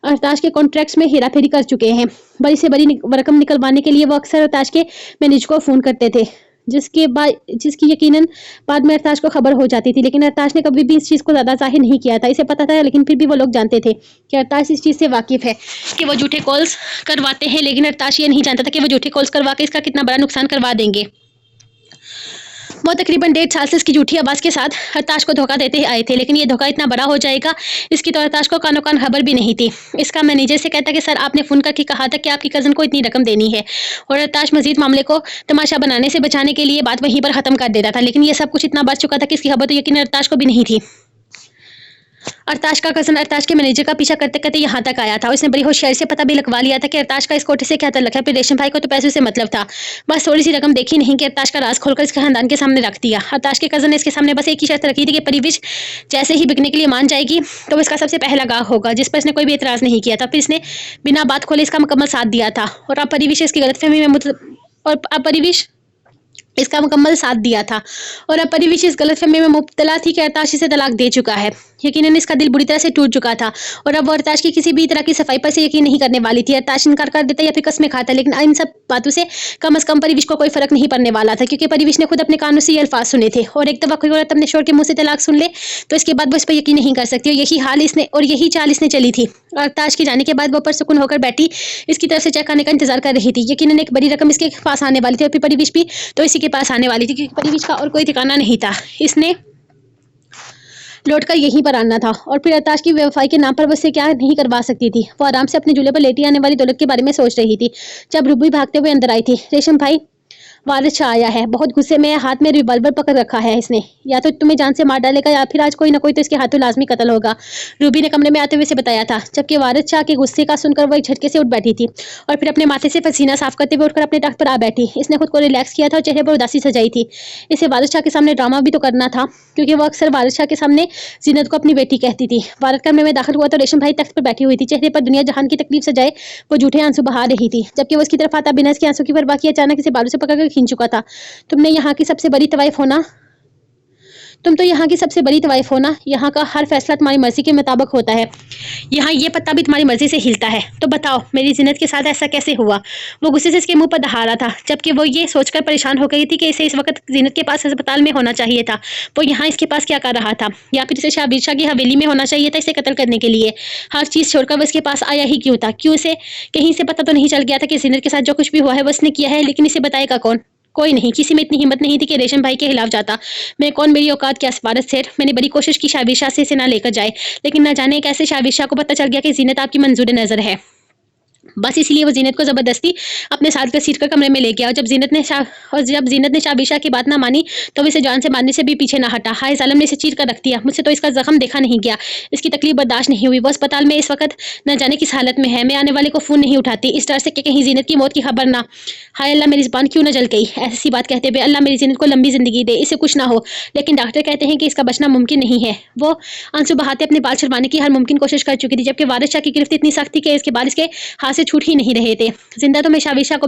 आताश के कॉन्ट्रैक्ट्स में हेराफेरी कर चुके हैं। बड़ी से बड़ी रकम निकलवाने के लिए वो अक्सर आताश के मैनेजर को फोन करते थे जिसकी यकीनन बाद में आताश को खबर हो जाती थी, लेकिन आताश ने कभी भी इस चीज को ज्यादा जाहिर नहीं किया था। इसे पता था लेकिन फिर भी वो लोग जानते थे कि आताश इस चीज से वाकिफ है कि वो झूठे कॉल्स करवाते हैं, लेकिन आताश ये नहीं जानता था कि वो झूठे कॉल्स करवा के इसका कितना बड़ा नुकसान करवा देंगे। वो तकरीबन 1.5 साल से इसकी झूठी आवाज के साथ आताश को धोखा देते आए थे, लेकिन ये धोखा इतना बड़ा हो जाएगा इसकी तो आताश को कानो कान खबर भी नहीं थी। इसका मैनेजर से कहता कि सर आपने फोन करके कहा था कि आपकी कजन को इतनी रकम देनी है और आताश मजीद मामले को तमाशा बनाने से बचाने के लिए बात वहीं पर खत्म कर देता था। लेकिन ये सब कुछ इतना बढ़ चुका था कि इसकी खबर तो यकीन आताश को भी नहीं थी। अरताश का कजन अरताश के मैनेजर का पीछा करते करते यहाँ तक आया था। उसने बड़ी होशियारी से पता भी लगवा लिया था कि अरताश का इस कोटे से क्या तल्लुक है। फिर रेशम भाई को तो पैसों से मतलब था, बस थोड़ी सी रकम देखी नहीं कि अरताश का राज खोलकर इसके खानदान के सामने रख दिया। अरताश के कजन ने इसके सामने बस एक ही शर्त रखी थी कि परिविश जैसे ही बिकने के लिए मान जाएगी तो इसका सबसे पहला गाह होगा, जिस पर इसने कोई भी एतराज नहीं किया था। फिर इसने बिना बात खोले इसका मुकम्मल साथ दिया था और अब परिविश इसकी गलतफहमी इस गलतफहमी में मुब्तला थी कि अरताश इसे तलाक दे चुका है। यकीनन इसका दिल बुरी तरह से टूट चुका था और अब वो अरताश की किसी भी तरह की सफाई पर से यकीन नहीं करने वाली थी। अरताश इनकार कर देता या फिर कस्में खाता, लेकिन इन सब बातों से कम अज कम परिविश को कोई फर्क नहीं पड़ने वाला था क्योंकि परिविश ने खुद अपने कानों से ये अल्फाज सुने थे और एक दफा कोई औरत अपने शोहर के मुंह से तलाक सुन ले तो इसके बाद वो इस पर यकीन नहीं कर सकती। और यही चाल इसने चली थी। अरताश के जाने के बाद वो परसुकून होकर बैठी इसकी तरफ से चेक आने का इंतजार कर रही थी। यकीनन एक बड़ी रकम इसके पास आने वाली थी और फिर परिविश भी तो इसी के पास आने वाली थी क्योंकि परिविश का और कोई ठिकाना नहीं था। इसने लौटकर यहीं पर आना था और फिर अरताश की बेवफाई के नाम पर वो इससे क्या नहीं करवा सकती थी। वो आराम से अपने झूले पर लेटी आने वाली दौलत के बारे में सोच रही थी जब रूबी भागते हुए अंदर आई थी। रेशम भाई वारिस शाह आया है, बहुत गुस्से में, हाथ में रिवॉल्वर पकड़ रखा है इसने, या तो तुम्हें जान से मार डालेगा या फिर आज कोई ना कोई तो इसके हाथों लाजमी कत्ल होगा, रूबी ने कमरे में आते हुए से बताया था। जबकि वारिस शाह के गुस्से का सुनकर वो एक झटके से उठ बैठी थी और फिर अपने माथे से पसीना साफ करते हुए उठकर अपने तख्त पर आ बैठी। इसने खुद को रिलैक्स किया था और चेहरे पर उदासी सजाई थी। इसे वारिस शाह के सामने ड्रामा भी तो करना था क्योंकि वो अक्सर वारिस शाह के सामने जीनत को अपनी बेटी कहती थी। वारद कमरे में दाखिल हुआ तो रेशम भाई तख्त पर बैठी हुई थी, चेहरे पर दुनिया जहान की तकलीफ सजाए वो झूठे आंसू बहा रही थी। जबकि वो उसकी तरफ आता बिना इसके आंसू की परवाह किए अचानक इसे बालों से पकड़कर खींच चुका था। तुमने यहाँ की सबसे बड़ी तवाइफ होना तुम तो यहाँ की सबसे बड़ी तवाइफ हो ना, यहाँ का हर फैसला तुम्हारी मर्जी के मुताबिक होता है, यहाँ ये पत्ता भी तुम्हारी मर्जी से हिलता है। तो बताओ मेरी जीनत के साथ ऐसा कैसे हुआ? वो गुस्से से इसके मुंह पर दहा रहा था, जबकि वो ये सोचकर परेशान हो गई थी कि इसे इस वक्त जीनत के पास अस्पताल में होना चाहिए था। वो यहाँ इसके पास क्या कर रहा था, या फिर इसे शाबिर शाह की हवेली में होना चाहिए था इसे कत्ल करने के लिए। हर चीज़ छोड़कर वो इसके पास आया ही क्यों था? क्यों इसे कहीं से पता तो नहीं चल गया था कि जीनत के साथ जो कुछ भी हुआ है वो इसने किया है, लेकिन इसे बताएगा कौन? कोई नहीं। किसी में इतनी हिम्मत नहीं थी कि रेशम भाई के खिलाफ जाता। मैं कौन, मेरी औकात क्या सिफारत से? मैंने बड़ी कोशिश की शाबिर शाह से इसे ना लेकर जाए, लेकिन न जाने कैसे शाबिर शाह को पता चल गया कि जीनत आपकी मंजूर नज़र है। बस इसीलिए वो जीनत को ज़बरदस्ती अपने साथ घसीट कर कमरे में ले गया, और जब जीनत ने शाबिर शाह की बात ना मानी तो वो इसे जान से मारने से भी पीछे ना हटा। हाय जालिम ने इसे चीर कर रख दिया। मुझसे तो इसका जख्म देखा नहीं गया, इसकी तकलीफ बर्दाश्त नहीं हुई। वो अस्पताल में इस वक्त न जाने किस हालत में है। मैं आने वाले को फ़ोन नहीं उठाती, इस डर से कि कहीं जीनत की मौत की खबर ना। हाय अल्लाह, मेरी ज़ुबान क्यों न जल गई ऐसी बात कहते हुए। अल्लाह मेरी जीनत को लंबी ज़िंदगी दे, इससे कुछ ना हो, लेकिन डॉक्टर कहते हैं कि इसका बचना मुमकिन नहीं है। वो आंसू बहाते अपने बाल छुड़वाने की हर मुमकिन कोशिश कर चुकी थी, जबकि वारिस शाह की गिरफ्त इतनी सख्त थी कि इसके बाल इसके हाथ से छूट ही नहीं रहे थे। जिंदा तो मैं शाबिर शाह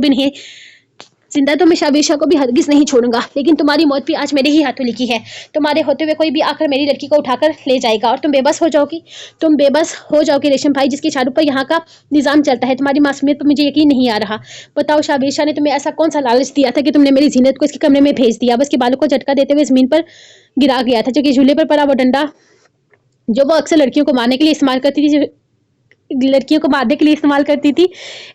को भी हरगिज नहीं छोड़ूंगा, लेकिन तुम्हारी मौत भी आज मेरे ही हाथों लिखी है। तुम्हारे होते हुए कोई भी आकर मेरी लड़की को उठाकर ले जाएगा और तुम बेबस हो जाओगी रेशम भाई, जिसके इशारों पर यहाँ का निजाम चलता है। तुम्हारी मासूमियत पर मुझे यकीन नहीं आ रहा। बताओ शाबिर शाह ने तुम्हें ऐसा कौन सा लालच दिया था कि तुमने मेरी जीनत को इसके कमरे में भेज दिया? बस के बालों को झटका देते हुए जमीन पर गिरा गया था, जो कि झूले पर पड़ा वो डंडा जो वो अक्सर लड़कियों को मारने के लिए इस्तेमाल करती थी,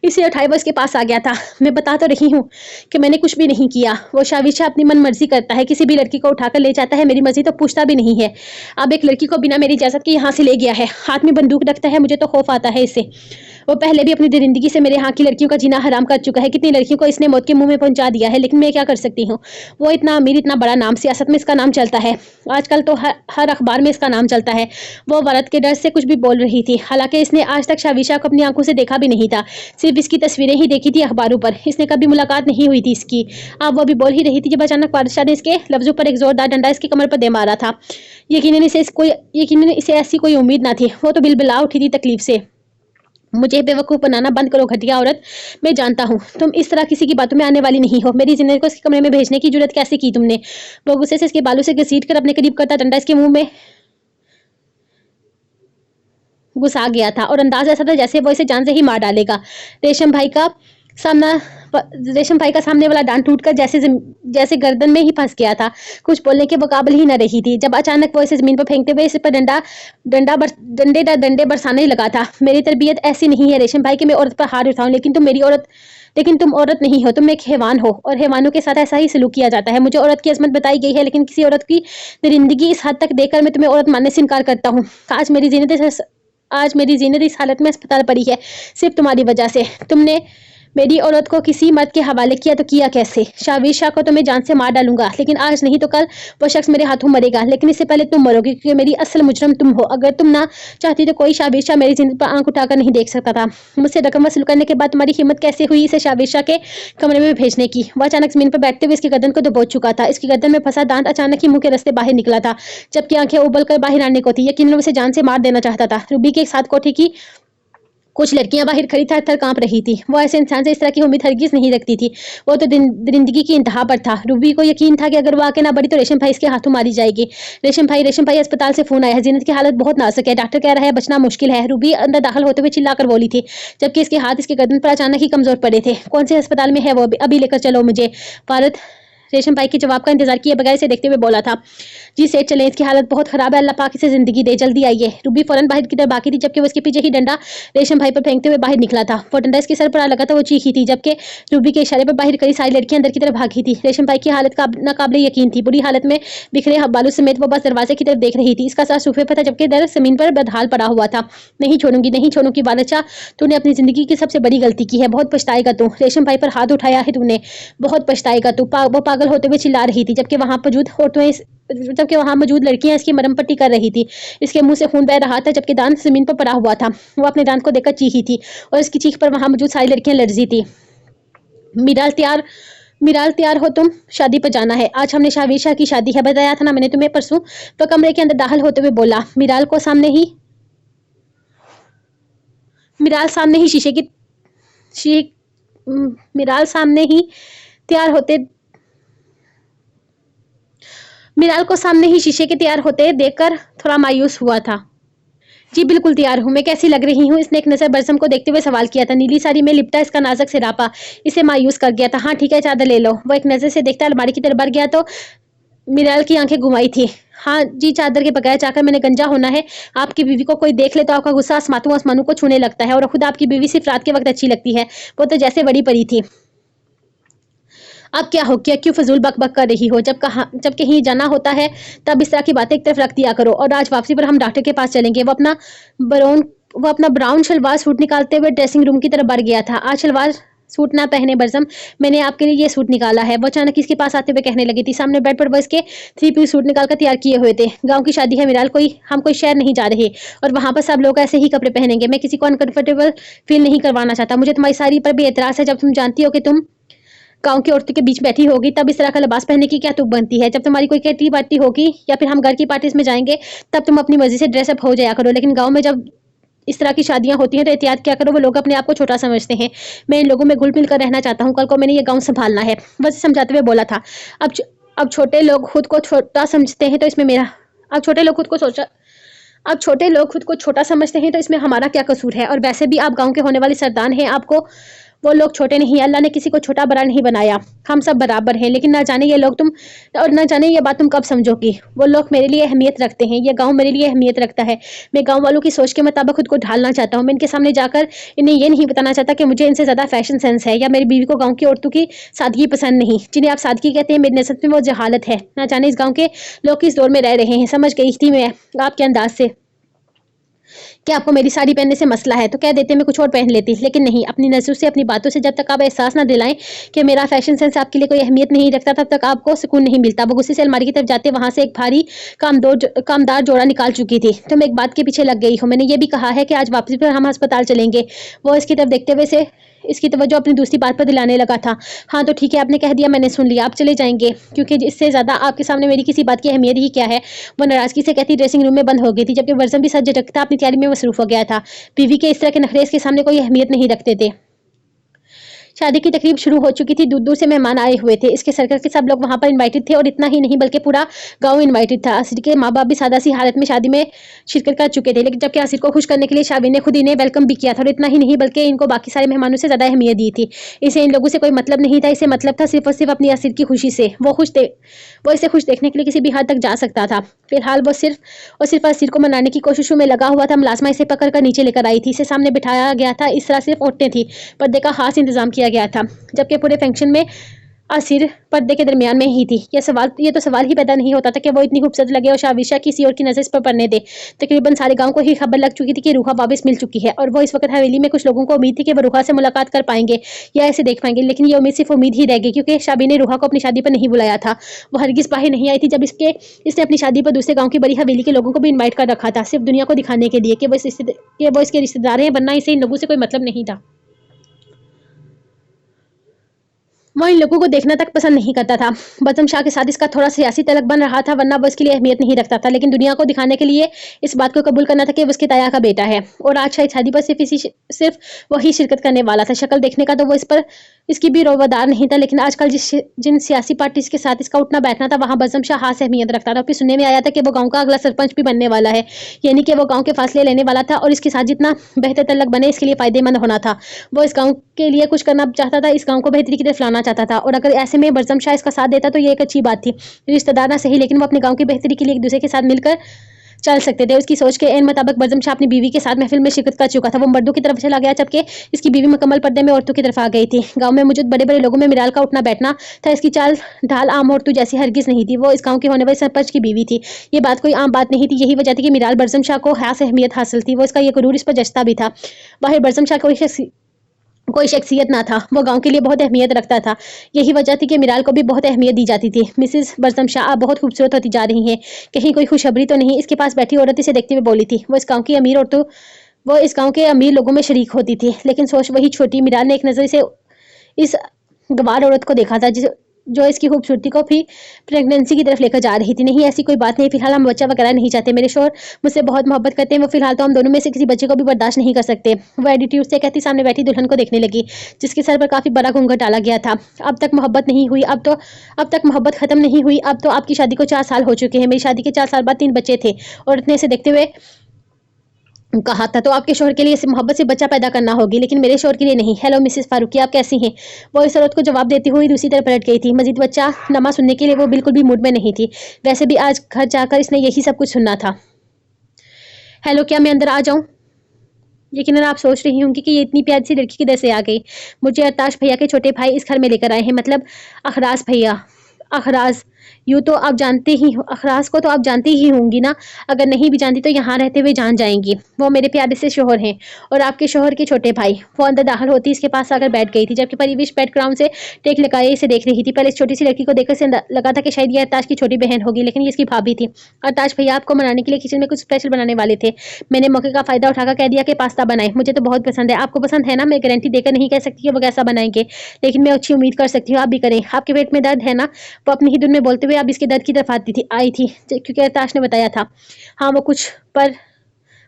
इसे उठाए वो इसके पास आ गया था। मैं बता तो रही हूँ कि मैंने कुछ भी नहीं किया। वो शाबिर शाह अपनी मन मर्जी करता है, किसी भी लड़की को उठाकर ले जाता है, मेरी मर्जी तो पूछता भी नहीं है। अब एक लड़की को बिना मेरी इजाजत के यहाँ से ले गया है, हाथ में बंदूक रखता है। मुझे तो खौफ आता है इससे। वो पहले भी अपनी दरिंदगी से मेरे यहाँ की लड़कियों का जीना हराम कर चुका है। कितनी लड़कियों को इसने मौत के मुंह में पहुंचा दिया है, लेकिन मैं क्या कर सकती हूँ? वो इतना अमीर, इतना बड़ा नाम, सियासत में इसका नाम चलता है, आजकल तो हर अखबार में इसका नाम चलता है। वो वरद के डर से कुछ भी बोल रही थी, हालांकि इसने आज तक शाबिर शाह को अपनी आंखों से देखा भी नहीं था, सिर्फ इसकी तस्वीरें ही देखी थी अखबारों पर। इसने कभी मुलाकात नहीं हुई थी इसकी। अब वो भी बोल ही रही थी जब अचानक बादशाह ने इसके लफ्जों पर एक जोरदार डंडा इसकी कमर पर दे मारा था। यकीनन इसे ऐसी कोई उम्मीद ना थी। वो तो बिलबिला उठी थी तकलीफ से। मुझे बेवकूफ़ बनाना बंद करो घटिया औरत। मैं जानता हूँ तुम इस तरह किसी की बातों में आने वाली नहीं हो। मेरी जिंदगी को इसके कमरे में भेजने की जुर्रत कैसे की तुमने? वो गुस्से से इसके बालों से घसीट कर अपने करीब करता डंडा इसके मुंह में घुसा गया था, और अंदाज ऐसा था जैसे वो इसे जान से ही मार डालेगा। रेशम भाई का सामने वाला दांत टूटकर जैसे गर्दन में ही फंस गया था। कुछ बोलने के मुकाबले ही न रही थी, जब अचानक वो इसे जमीन पर फेंकते हुए इस पर डंडे बरसाने लगा था। मेरी तरबियत ऐसी नहीं है रेशम भाई कि मैं औरत पर हाथ उठाऊं, लेकिन तुम औरत नहीं हो, तुम एक हैवान हो, और हैवानों के साथ ऐसा ही सलूक किया जाता है। मुझे औरत की अजमत बताई गई है, लेकिन किसी औरत की दरिंदगी इस हद तक देखकर मैं तुम्हें औरत मानने से इनकार करता हूँ। आज मेरी जीनत इस हालत में अस्पताल पड़ी है, सिर्फ तुम्हारी वजह से। तुमने मेरी औरत को किसी मर्द के हवाले किया तो किया कैसे? शाबिर शाह को तो मैं जान से मार डालूंगा, लेकिन आज नहीं तो कल वो शख्स मेरे हाथों मरेगा, लेकिन इससे पहले तुम मरोगे, क्योंकि मेरी असल मुजरम तुम हो। अगर तुम ना चाहती तो कोई शाबिर शाह मेरी जिंदगी पर आंख उठाकर नहीं देख सकता था। मुझसे रकम वसूल करने के बाद तुम्हारी हिम्मत कैसे हुई इसे शाबिर शाह के कमरे में भेजने की? वह अचानक जमीन पर बैठते हुए इसकी गर्दन को दबोच चुका था। इसकी गर्दन में फंसा दांत अचानक ही मुंह के रास्ते बाहर निकला था, जबकि आंखें उबल कर बाहर आने को थी। यकीनन उसे जान से मार देना चाहता था। रूबी के साथ कोठी की कुछ लड़कियां बाहर खड़ी थर कांप रही थी। वो ऐसे इंसान से इस तरह की उम्मीद हरगिज नहीं रखती थी। वो तो दरिंदगी की इंतहा पर था। रूबी को यकीन था कि अगर वो आके ना बढ़ी तो रेशम भाई इसके हाथों मारी जाएगी। रेशम भाई अस्पताल से फोन आया है, जीनत की हालत बहुत नाजुक है, डॉक्टर कह रहा है बचना मुश्किल है। रूबी अंदर दाखिल होते हुए चिल्लाकर बोली थी, जबकि इसके हाथ इसके गर्दन पर अचानक ही कमजोर पड़े थे। कौन से अस्पताल में है वो? अभी लेकर चलो मुझे। भारत रेशम भाई के जवाब का इंतजार किए बगैर इसे देखते हुए बोला था, जी सेठ चलें, इसकी हालत बहुत खराब है, अल्लाह पाक इसे जिंदगी दे, जल्दी आइए। रूबी फौरन बाहर की तरफ बाकी थी, जबकि वो इसके पीछे ही डंडा रेशम भाई पर फेंकते हुए बाहर निकला था। वो डंडा इसके सर पर आ लगा था। वो चीखी थी, जबकि रूबी के इशारे पर बाहर कई सारी लड़कियां अंदर की तरफ भागी थी। रेशम भाई की हालत नाकाबिले यकीन थी। बुरी हालत में बिखरे बालों समेत वो बस दरवाजे की तरफ देख रही थी। इसका सर सोफे पर था, जबकि दर जमीन पर बदहाल पड़ा हुआ था। नहीं छोड़ूंगी बादशाह, तूने अपनी जिंदगी की सबसे बड़ी गलती की है, बहुत पछताएगा तू। रेशम भाई पर हाथ उठाया है तूने, बहुत पछताएगा तू। वो पागल होते हुए चिल्ला रही थी, जबकि वहां मौजूद लड़कियां इसकी मरहम पट्टी कर रही थी। इसके मुंह से खून बह रहा था, जबकि दांत जमीन पर पड़ा हुआ था। वो अपने दांत को देखकर चीखी थी, और इसकी चीख पर वहां मौजूद सारी लड़कियां लर्जी थी। मिराल तैयार हो, तुम शादी पर जाना है। आज हमने शाबिर शाह की शादी है, बताया था ना मैंने तुम्हें परसों। तो कमरे के अंदर दाखिल होते हुए बोला। मिराल सामने ही तैयार होते मिराल को सामने ही शीशे के तैयार होते देखकर थोड़ा मायूस हुआ था। जी बिल्कुल तैयार हूँ, मैं कैसी लग रही हूँ? इसने एक नजर बरसम को देखते हुए सवाल किया था। नीली साड़ी में लिपटा इसका नाजुक सिरापा इसे मायूस कर गया था। हाँ ठीक है, चादर ले लो। वो एक नजर से देखता अलमारी की तरफ बढ़ गया तो मिराल की आंखें घुमाई थी। हाँ जी, चादर के बगैर चाकर मैंने गंजा होना है। आपकी बीवी को कोई देख ले तो आपका गुस्सा आसमानों को छूने लगता है, और खुद आपकी बीवी सिर्फ रात के वक्त अच्छी लगती है। वो तो जैसे बड़ी परी थी। अब क्या हो गया? क्यों फजूल बक बक कर रही हो? जब कहीं जाना होता है तब इस तरह की बातें एक तरफ रख दिया करो। और आज वापसी पर हम डॉक्टर के पास चलेंगे। वो अपना ब्राउन शलवार सूट निकालते हुए ड्रेसिंग रूम की तरफ बढ़ गया था। आज शलवार सूट ना पहने बरसम, मैंने आपके लिए ये सूट निकाला है। वो अचानक इसके पास आते हुए कहने लगी थी। सामने बेड पर वो इसके 3 पीस सूट निकालकर तैयार किए हुए थे। गांव की शादी है मिराल, हम कोई शहर नहीं जा रहे, और वहां पर सब लोग ऐसे ही कपड़े पहनेंगे। मैं किसी को अनकंफर्टेबल फील नहीं करवाना चाहता। मुझे तुम्हारी साड़ी पर भी एतराज है। जब तुम जानती हो कि तुम गांव की औरतों के बीच बैठी होगी, तब इस तरह का लिबास पहनने की क्या तुक बनती है? जब तुम्हारी कोई किटी पार्टी होगी या फिर हम घर की पार्टीज में जाएंगे, तब तुम अपनी मर्जी से ड्रेसअप हो जाया करो। लेकिन गांव में जब इस तरह की शादियां होती हैं तो एहतियात क्या करो। वो लोग अपने आप को छोटा समझते हैं। मैं इन लोगों में घुल मिल कर रहना चाहता हूँ। कल को मैंने ये गाँव संभालना है। बस समझाते हुए बोला था। अब छोटे लोग खुद को छोटा समझते हैं तो इसमें मेरा अब छोटे लोग खुद को सोचा अब छोटे लोग खुद को छोटा समझते हैं तो इसमें हमारा क्या कसूर है? और वैसे भी आप गांव के होने वाले सरदार हैं। आपको वो लोग छोटे नहीं, अल्लाह ने किसी को छोटा बड़ा नहीं बनाया। हम सब बराबर हैं। लेकिन ना जाने ये लोग तुम और ना जाने ये बात तुम कब समझोगी। वो लोग मेरे लिए अहमियत रखते हैं, ये गांव मेरे लिए अहमियत रखता है। मैं गांव वालों की सोच के मुताबिक खुद को ढालना चाहता हूँ। मैं इनके सामने जाकर इन्हें ये नहीं बताना चाहता कि मुझे इनसे ज्यादा फैशन सेंस है, या मेरी बीवी को गाँव की औरतों की सादगी पसंद नहीं। जिन्हें आप सादगी कहते हैं, मेरी नजर में वो जहालत है। ना जाने इस गाँव के लोग किस दौर में रह रहे हैं। समझ गई थी मैं आपके अंदाज से कि आपको मेरी साड़ी पहनने से मसला है, तो कह देते मैं कुछ और पहन लेती। लेकिन नहीं, अपनी नजरों से, अपनी बातों से जब तक आप एहसास ना दिलाएं कि मेरा फैशन सेंस आपके लिए कोई अहमियत नहीं रखता, तब तक आपको सुकून नहीं मिलता। वो गुस्से से अलमारी की तरफ जाते वहां से एक भारी कामदार जोड़ा निकाल चुकी थी। तो मैं एक बात के पीछे लग गई हूँ। मैंने ये भी कहा है कि आज वापसी पर हम अस्पताल चलेंगे। वो इसकी तरफ देखते हुए से इसकी तवज्जो अपनी दूसरी बात पर दिलाने लगा था। हाँ तो ठीक है, आपने कह दिया, मैंने सुन लिया। आप चले जाएंगे, क्योंकि इससे ज्यादा आपके सामने मेरी किसी बात की अहमियत ही क्या है? वो नाराजगी से कहती ड्रेसिंग रूम में बंद हो गई थी, जबकि वर्जन भी सज झटकता अपनी तैयारी में मसरूफ हो गया था। बीवी के इस तरह के नखरे इसके सामने कोई अहमियत नहीं रखते थे। शादी की तकरीब शुरू हो चुकी थी। दूर दूर से मेहमान आए हुए थे। इसके सर्कल के सब लोग वहां पर इनवाइटेड थे, और इतना ही नहीं बल्कि पूरा गांव इनवाइटेड था। आसिर के माँ बाप भी सादा सी हालत में शादी में शिरकत कर चुके थे, लेकिन जबकि आसिर को खुश करने के लिए शाबी ने खुद इन्हें वेलकम भी किया था। और इतना ही नहीं बल्कि इनको बाकी सारे मेहमानों से ज्यादा अहमियत दी थी। इसे इन लोगों से कोई मतलब नहीं था। इसे मतलब था सिर्फ और सिर्फ अपनी आसिर की खुशी से। वो इसे खुश देखने के लिए किसी भी हद तक जा सकता था। फिलहाल वो सिर्फ और सिर्फ आसिर को मनाने की कोशिशों में लगा हुआ था। मुलाजमा इसे पकड़ कर नीचे लेकर आई थी। इसे सामने बिठाया गया था। इस तरह सिर्फ औरतें थी। पर्दे का खास इंतजाम किया गया था, जबकि पूरे फंक्शन में आसिर पर्दे के दरमियान में ही थी। ये तो सवाल ही पैदा नहीं होता था कि वो इतनी खूबसूरत लगे और शाविशा किसी और की नजर इस पर पड़ने दे। तकरीबन सारे गांव को ही खबर लग चुकी थी कि रूहा वापस मिल चुकी है, और वो इस वक्त हवेली में कुछ लोगों को उम्मीद थी कि वो रूहा से मुलाकात कर पाएंगे या इसे देख पाएंगे। लेकिन ये उम्मीद सिर्फ उम्मीद ही रह गई, क्योंकि शाबी ने रूहा को अपनी शादी पर नहीं बुलाया था। वो हरगिज बाहर नहीं आई थी जब इसने अपनी शादी पर दूसरे गाँव की बड़ी हवेली के लोगों को भी इन्वाइट कर रखा था, सिर्फ दुनिया को दिखाने के लिए कि वो इसके रिश्तेदार हैं, वरना इसे इन लोगों से कोई मतलब नहीं था। वो इन लोगों को देखना तक पसंद नहीं करता था। बज़म शाह के साथ इसका थोड़ा सियासी तलक बन रहा था, वरना वो इसके लिए अहमियत नहीं रखता था। लेकिन दुनिया को दिखाने के लिए इस बात को कबूल करना था कि वो उसके ताया का बेटा है, और आज शादी पर सिर्फ वही शिरकत करने वाला था। शक्ल देखने का तो वो इसकी भी रोवादार नहीं था, लेकिन आजकल जिन सियासी पार्टीज के साथ इसका उठना बैठना था, वहाँ बज़म शाह खास अहमियत रखता था। फिर सुनने में आया था कि वो गाँव का अगला सरपंच भी बनने वाला है, यानी कि वो गाँव के फासले लेने वाला था, और इसके साथ जितना बेहतर तलक बने इसके लिए फायदेमंद होना था। वो इस गाँव के लिए कुछ करना चाहता था, इस गाँव को बेहतरी की तरफ लाना चाहता था। और अगर ऐसे में बज़म शाह इसका साथ देता तो ये एक अच्छी बात थी। रिश्तेदार ना सही, लेकिन वो अपने गाँव की बेहतरी के लिए एक दूसरे के साथ मिलकर चल सकते थे। उसकी सोच के एन मुताबिक बज़म शाह अपनी बीवी के साथ महफिल में शिरकत कर चुका था। वो मर्दों की तरफ चला गया, जबकि इसकी बीवी मुकम्मल पर्दे में औरतों की तरफ आ गई थी। गांव में मौजूद बड़े बड़े लोगों में मिराल का उठना बैठना था। इसकी चाल ढाल आम औरतों जैसी हरगिज नहीं थी। वो इस गाँव के होने वाले सरपंच की बीवी थी। ये बात कोई आम बात नहीं थी। यही वजह थी कि मिराल बज़म शाह को खास अहमियत हासिल थी। वो इसका ये गुरूर इस पर जचता भी था। बाहर बज़म शाह कोई शख्सियत ना था, वो गांव के लिए बहुत अहमियत रखता था। यही वजह थी कि मिराल को भी बहुत अहमियत दी जाती थी। मिसेस बज़म शाह आप बहुत खूबसूरत होती जा रही हैं, कहीं कोई खुशखबरी तो नहीं? इसके पास बैठी औरत इसे देखते हुए बोली थी। वो इस गांव के अमीर लोगों में शरीक होती थी, लेकिन सोच वही छोटी। मिराल ने एक नजर से इस गवार औरत को देखा था जो इसकी खूबसूरती को भी प्रेगनेंसी की तरफ लेकर जा रही थी। नहीं, ऐसी कोई बात नहीं, फिलहाल हम बच्चा वगैरह नहीं चाहते। मेरे शोहर मुझसे बहुत मोहब्बत करते हैं, वो फिलहाल तो हम दोनों में से किसी बच्चे को भी बर्दाश्त नहीं कर सकते। वो एटीट्यूड से कहती सामने बैठी दुल्हन को देखने लगी, जिसके सर पर काफ़ी बड़ा घूंघट डाला गया था। अब तक मोहब्बत नहीं हुई, अब तक मोहब्बत खत्म नहीं हुई। अब तो आपकी शादी को 4 साल हो चुके हैं। मेरी शादी के 4 साल बाद 3 बच्चे थे, और इतने से देखते हुए कहा था तो आपके शोहर के लिए मोहब्बत से बच्चा पैदा करना होगी, लेकिन मेरे शोहर के लिए नहीं। हेलो मिसेस फारूकी, आप कैसी हैं? वो इस औरत को जवाब देती हुई दूसरी तरफ पलट गई थी। मजीद बच्चा नमा सुनने के लिए वो बिल्कुल भी मूड में नहीं थी। वैसे भी आज घर जाकर इसने यही सब कुछ सुनना था। हेलो, क्या मैं अंदर आ जाऊं? यकीनन आप सोच रही होंगी कि ये इतनी प्यारी सी लड़की किधर से आ गई। मुझे अरताश भैया के छोटे भाई इस घर में लेकर आए हैं, मतलब अखराज भैया। अखराज, यूँ तो आप जानते ही हो, अखराज को तो आप जानती ही होंगी ना। अगर नहीं भी जानती तो यहाँ रहते हुए जान जाएंगी। वो मेरे प्यारे से शोहर हैं, और आपके शोहर के छोटे भाई। वो अंदर दाखिल होती इसके पास आकर बैठ गई थी, जबकि परिवेश बैकग्राउंड से टेक लगाए इसे देख रही थी। पहले इस छोटी सी लड़की को देखकर इसे लगा था कि शायद ये अरताज की छोटी बहन होगी, लेकिन ये इसकी भाभी थी। अरताज भैया आपको मनाने के लिए किचन में कुछ स्पेशल बनाने वाले थे। मैंने मौके का फायदा उठाकर कह दिया कि पास्ता बनाए। मुझे तो बहुत पसंद है। आपको पसंद है ना? मैं गारंटी देकर नहीं कह सकती कि वो कैसा बनाएंगे, लेकिन मैं अच्छी उम्मीद कर सकती हूँ आप भी करें। आपके पेट में दर्द है ना? वो अपनी ही धुन में बोलते हुए अब इसके दर्द की तरफ आई थी, क्योंकि अरताश ने बताया था। हाँ, वो कुछ पर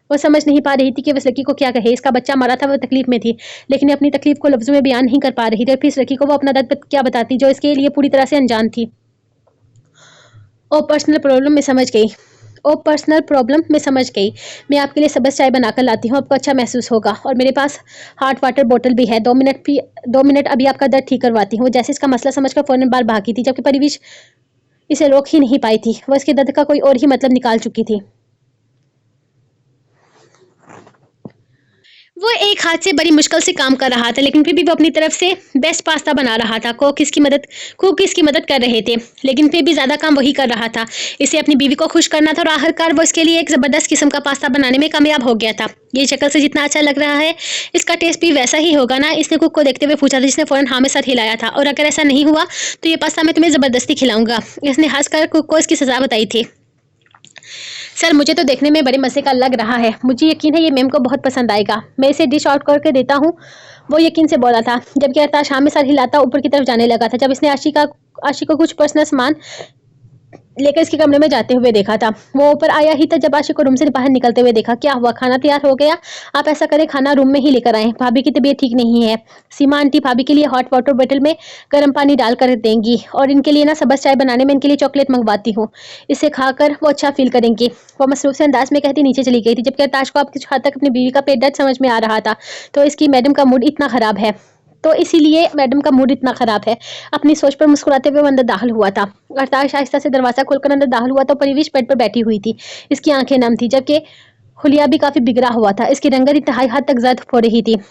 वो समझ नहीं पा रही थी कि उस लड़की को क्या कहे। इसका बच्चा मरा था, वो तकलीफ में थी, लेकिन अपनी तकलीफ को लफ्जों में बयान नहीं कर पा रही थी। फिर इस लड़की को वो अपना दर्द क्या बताती, जो इसके लिए पूरी तरह से अनजान थी। ओ पर्सनल प्रॉब्लम में समझ गई। ओ पर्सनल प्रॉब्लम में समझ गई। मैं आपके लिए सबस चाय बनाकर लाती हूँ, आपको अच्छा महसूस होगा। और मेरे पास हॉट वाटर बोतल भी है। 2 मिनट अभी आपका दर्द ठीक करवाती हूँ। जैसे इसका मसला समझकर फौरन बाहर भागी थी, जबकि परिवेश इसे रोक ही नहीं पाई थी। वो इसके दर्द का कोई और ही मतलब निकाल चुकी थी। वो एक हाथ से बड़ी मुश्किल से काम कर रहा था, लेकिन फिर भी वो अपनी तरफ से बेस्ट पास्ता बना रहा था। कुक इसकी मदद कर रहे थे, लेकिन फिर भी ज़्यादा काम वही कर रहा था। इसे अपनी बीवी को खुश करना था, और आखिरकार वो इसके लिए एक ज़बरदस्त किस्म का पास्ता बनाने में कामयाब हो गया था। ये शक्ल से जितना अच्छा लग रहा है, इसका टेस्ट भी वैसा ही होगा ना? इसने कुक को देखते हुए पूछा था, जिसने फौरन हाँ में सर हिलाया था। और अगर ऐसा नहीं हुआ तो ये पास्ता मैं तुम्हें ज़बरदस्ती खिलाऊंगा। इसने हंसकर कुक को इसकी सज़ा बताई थी। सर, मुझे तो देखने में बड़े मज़े का लग रहा है। मुझे यकीन है ये मैम को बहुत पसंद आएगा। मैं इसे डिश आउट करके देता हूँ, वो यकीन से बोला था, जबकि अरताश शाम में सर हिलाता ऊपर की तरफ जाने लगा था, जब इसने आशी को कुछ पर्सनल सामान लेकर इसके कमरे में जाते हुए देखा था। वो ऊपर आया ही था जब आशिक को रूम से बाहर निकलते हुए देखा। क्या हुआ, खाना तैयार हो गया? आप ऐसा करें, खाना रूम में ही लेकर आएं। भाभी की तबीयत ठीक नहीं है। सीमा आंटी भाभी के लिए हॉट वाटर बोतल में गर्म पानी डाल कर देंगी, और इनके लिए ना सबस चाय बनाने में इनके लिए चॉकलेट मंगवाती हूँ। इसे खाकर वो अच्छा फील करेंगी। वो मसरूफ से अंदाज में कहती नीचे चली गई थी, जबकि अरताश को अब कुछ हद तक अपनी बीवी का पेट दर्द समझ में आ रहा था। तो इसकी मैडम का मूड इतना खराब है तो इसीलिए मैडम का मूड इतना खराब है। अपनी सोच पर मुस्कुराते हुए वो अंदर दाखिल हुआ था। अरताश आहिस्ता से दरवाजा खोलकर अंदर दाखिल हुआ तो परिवेश बेड पर बैठी हुई थी। इसकी आंखें नम थी, जबकि हुलिया भी काफी बिगड़ा हुआ था। इसकी रंगत इंतहाई हद तक जर्द हो रही थी।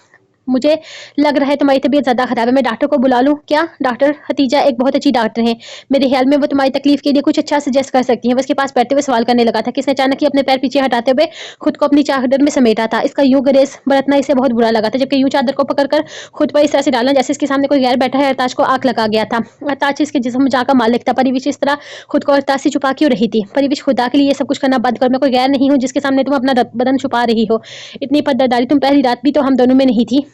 मुझे लग रहा है तुम्हारी तबीयत ज़्यादा खराब है। मैं डॉक्टर को बुला लूँ क्या? डॉक्टर हतीजा एक बहुत अच्छी डॉक्टर है। मेरे ख्याल में वो तुम्हारी तकलीफ के लिए कुछ अच्छा सजेस्ट कर सकती है। वो उसके पास बैठते हुए सवाल करने लगा था कि इसने अचानक ही अपने पैर पीछे हटाते हुए खुद को अपनी चादर में समेटा था। इसका यूं गरेज बरतना इसे बहुत बुरा लगा था, जबकि यूं चादर को पकड़कर खुद पर इस तरह से डालना जैसे इसके सामने कोई गैर बैठा है। अरताज को आग लगा गया था। अरताज इसके जिस्म जहाँ का मालिक था। परिवेश इस तरह खुद को अरताज से छुपा क्यों रही थी? परिवेश, खुदा के लिए ये सब कुछ करना बंद करो। मैं कोई गैर नहीं हूँ जिसके सामने तुम अपना बदन छुपा रही हो। इतनी पद्दरदारी तुम पहली रात भी तो हम दोनों में नहीं थी,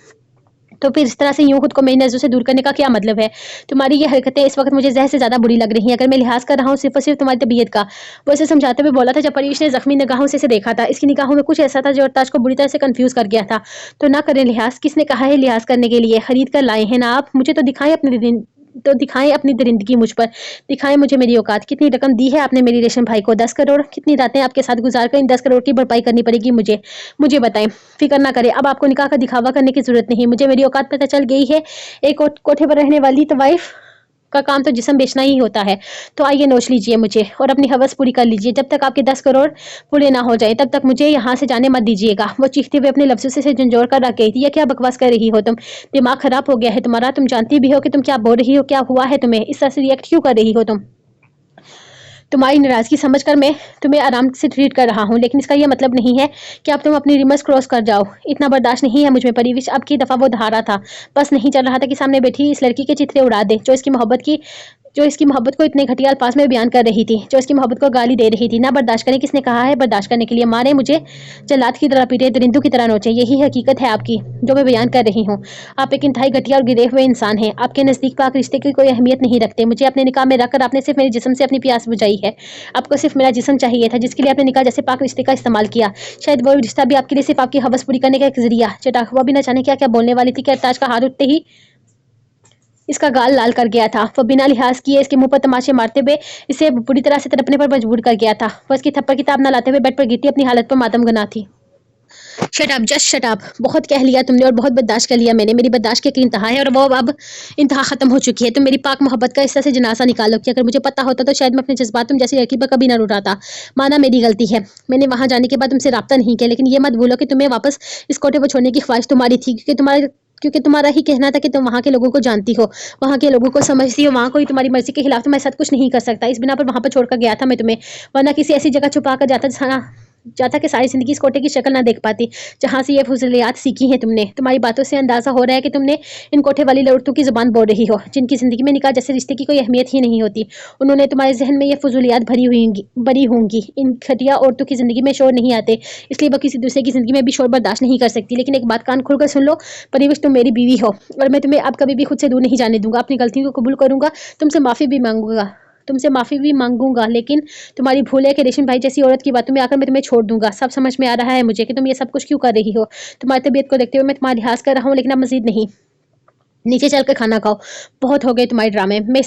तो फिर इस तरह से यूं खुद को मेरी नज़रों से दूर करने का क्या मतलब है? तुम्हारी ये हरकतें इस वक्त मुझे ज़हर से ज़्यादा बुरी लग रही हैं। अगर मैं लिहाज कर रहा हूँ सिर्फ और सिर्फ तुम्हारी तबीयत का। वो इसे समझाते हुए बोला था, जब परिवेश ने जख्मी निगाहों से इसे देखा था। इसकी निगाहों में कुछ ऐसा था जो अरताज को बुरी तरह से कंफ्यूज कर गया था। तो ना करें लिहाज। किसने कहा है लिहाज करने के लिए? खरीद कर लाए हैं ना आप? मुझे तो दिखाएं अपनी दरिंदगी मुझ पर। दिखाएं मुझे मेरी औकात। कितनी रकम दी है आपने मेरी रेशम भाई को? 10 करोड़। कितनी रातें आपके साथ गुजार कर इन 10 करोड़ की भरपाई करनी पड़ेगी मुझे बताएं। फिक्र ना करें, अब आपको निकाह का दिखावा करने की जरूरत नहीं। मुझे मेरी औकात पता चल गई है। एक कोठे पर रहने वाली तो वाइफ का काम तो जिस्म बेचना ही होता है। तो आइए नोच लीजिए मुझे और अपनी हवस पूरी कर लीजिए। जब तक आपके 10 करोड़ पूरे ना हो जाए तब तक मुझे यहाँ से जाने मत दीजिएगा। वो चीखते हुए अपने लफ्जों से झंझोड़ कर रख गई थी। ये क्या बकवास कर रही हो तुम? दिमाग खराब हो गया है तुम्हारा? तुम जानती भी हो कि तुम क्या बोल रही हो? क्या हुआ है तुम्हें? इस तरह से रिएक्ट क्यों कर रही हो तुम? तुम्हारी नाराज़गी समझकर मैं तुम्हें आराम से ट्रीट कर रहा हूँ, लेकिन इसका ये मतलब नहीं है कि अब तुम अपनी लिमिट्स क्रॉस कर जाओ। इतना बर्दाश्त नहीं है मुझ में परिविश। अब की दफ़ा वो धारा था, बस नहीं चल रहा था कि सामने बैठी इस लड़की के चित्रे उड़ा दे, जो इसकी मोहब्बत को इतने घटिया अल्फाज में बयान कर रही थी, जो इसकी मोहब्बत को गाली दे रही थी। ना बर्दाश्त करें, किसने कहा है बर्दाश्त करने के लिए? मारे मुझे, जल्लाद की तरह पीटे, दरिंदों की तरह नोचे, यही हकीकत है आपकी जो मैं बयान कर रही हूँ। आप एक इंतहाई घटिया और गिरे हुए इंसान हैं। आपके नज़दीक पाक रिश्ते की कोई अहमियत नहीं रखते। मुझे अपने निकाह में रखकर आपने सिर्फ मेरे जिस्म से अपनी प्यास बुझाई है। आपको सिर्फ मेरा जिस्म चाहिए था, जिसके लिए आपने निकाह जैसे पाक रिश्ते का इस्तेमाल किया। शायद वो रिश्ता भी आपके लिए सिर्फ आपकी हवस पूरी करने का एक जरिया। चटाक हुआ भी न जाने क्या क्या बोलने वाली थी कि अरताज का हाथ उठते ही इसका गाल लाल कर गया था। वो बिना लिहाज किए इसके मुंह पर तमाचे मारते हुए इसे बुरी तरह से तड़पने पर मजबूर कर गया था। वो इसकी थप्पड़ की ताब न लाते हुए बेड पर गिरती अपनी हालत पर मातम गना थी। Shut up, just shut up. बहुत कह लिया तुमने और बहुत बर्दाश्त कर लिया मैंने। मेरी बर्दाश्त की इंतहा है और वो अब इंतहा खत्म हो चुकी है। तुम मेरी पाक मोहब्बत का इस तरह से जनासा निकालो कि अगर मुझे पता होता तो शायद मैं अपने जज्बात तुम जैसी लड़की पर कभी ना रुलाता। माना मेरी गलती है, मैंने वहां जाने के बाद तुमसे राब्ता नहीं किया, लेकिन ये मत भूलो कि तुम्हें वापस इस कोटे को छोड़ने की ख्वाहिश तुम्हारी थी, क्योंकि तुम्हारा ही कहना था कि तुम वहाँ के लोगों को जानती हो, वहाँ के लोगों को समझती हो, वहाँ कोई तुम्हारी मर्जी के खिलाफ तुम्हारे साथ कुछ नहीं कर सकता। इस बिना पर वहाँ पर छोड़कर गया था मैं तुम्हें, वरना किसी ऐसी जगह छुपा कर जाता कि सारी जिंदगी इस कोटे की शक्ल ना देख पाती जहाँ से ये फुजलियात सीखी हैं तुमने। तुम्हारी बातों से अंदाजा हो रहा है कि तुमने इन कोठे वाली लड़कों की जुबान बोल रही हो, जिनकी जिंदगी में निकाह जैसे रिश्ते की कोई अहमियत ही नहीं होती। उन्होंने तुम्हारे जहन में ये फुजलियात भरी होंगी। इन घटिया औरतों की जिंदगी में शोर नहीं आते, इसलिए वो किसी दूसरे की जिंदगी में भी शोर बर्दाश्त नहीं कर सकती। लेकिन एक बात कान खोलकर सुन लो परिवेश, तुम मेरी बीवी हो और मैं तुम्हें अब कभी भी खुद से दूर नहीं जाने दूंगा। अपनी गलतियों को कबूल करूंगा, तुमसे माफी भी मांगूंगा, लेकिन तुम्हारी भूल है कि रेशम भाई जैसी औरत की बातों में आकर मैं तुम्हें छोड़ दूंगा। सब समझ में आ रहा है मुझे कि तुम ये सब कुछ क्यों कर रही हो। तुम्हारी तबीयत को देखते हुए मैं तुम्हारा लिहाज कर रहा हूँ, लेकिन अब मजीद नहीं। नीचे चलकर खाना खाओ, बहुत हो गए तुम्हारे ड्रामे। मैं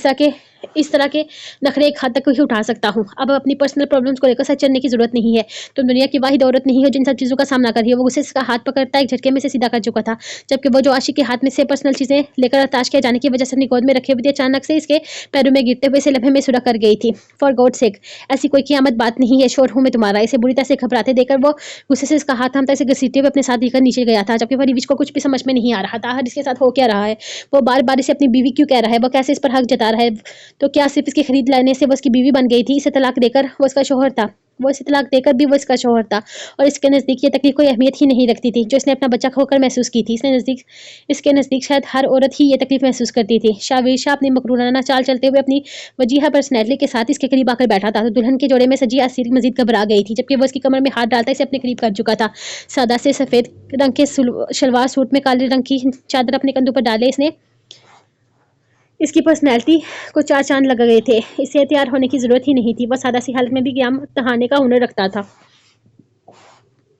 इस तरह के नखरे एक हद तक ही उठा सकता हूँ। अब अपनी पर्सनल प्रॉब्लम्स को लेकर सच चलने की जरूरत नहीं है। तुम दुनिया की वाहिद औरत नहीं हो जिन सब चीज़ों का सामना कर रही हो। वो गुस्से से इसका हाथ पकड़ता एक झटके में से सीधा कर चुका था, जबकि वो जो आशिक के हाथ में से पर्सनल चीज़ें लेकर ताश किए जाने की वजह से अपनी गोद में रखे हुए थे, अचानक से इसके पैरों में गिरते हुए इसे लम्हे में सुरख कर गई थी। फॉर गॉड सेक, ऐसी कोई क़यामत बात नहीं है, शोर हूँ मैं तुम्हारा। इसे बुरी तरह से घबराते देकर वो गुस्से से इसका हाथ थामता इसे घसीटते हुए अपने साथ लेकर नीचे गया था, जबकि परिवीश को कुछ भी समझ में नहीं आ रहा था। इसके साथ हो क्या रहा है? वो बार बार इसे अपनी बीवी क्यों कह रहा है? वो कैसे इस पर हक जता रहा है? तो क्या सिर्फ इसकी खरीद लाने से वो इसकी बीवी बन गई थी? इसे तलाक देकर वो इसका शोहर था, वो इसे तलाक देकर भी वो इसका शोहर था, और इसके नज़दीक ये तकलीफ कोई अहमियत ही नहीं रखती थी जो इसने अपना बच्चा खोकर महसूस की थी। इसके नज़दीक शायद हर औरत ही ये तकलीफ महसूस करती थी। शाहवीर शाह अपनी मकरूराना चाल चलते हुए अपनी वजीहा पर्सनैलिटी के साथ इसके करीब आकर बैठा था, तो दुल्हन के जोड़े में सजी आसिर मजीद घबरा गई थी, जबकि वो इसकी कमर में हाथ डालता इसे अपने करीब कर चुका था। सादा से सफ़ेद रंग के शलवार सूट में काले रंग की चादर अपने कंधों पर डाले इसने इसकी पर्सनैलिटी को चार चांद लग गए थे। इसे तैयार होने की ज़रूरत ही नहीं थी। वह सादा सी हालत में भी क़याम तहाने का हुनर रखता था।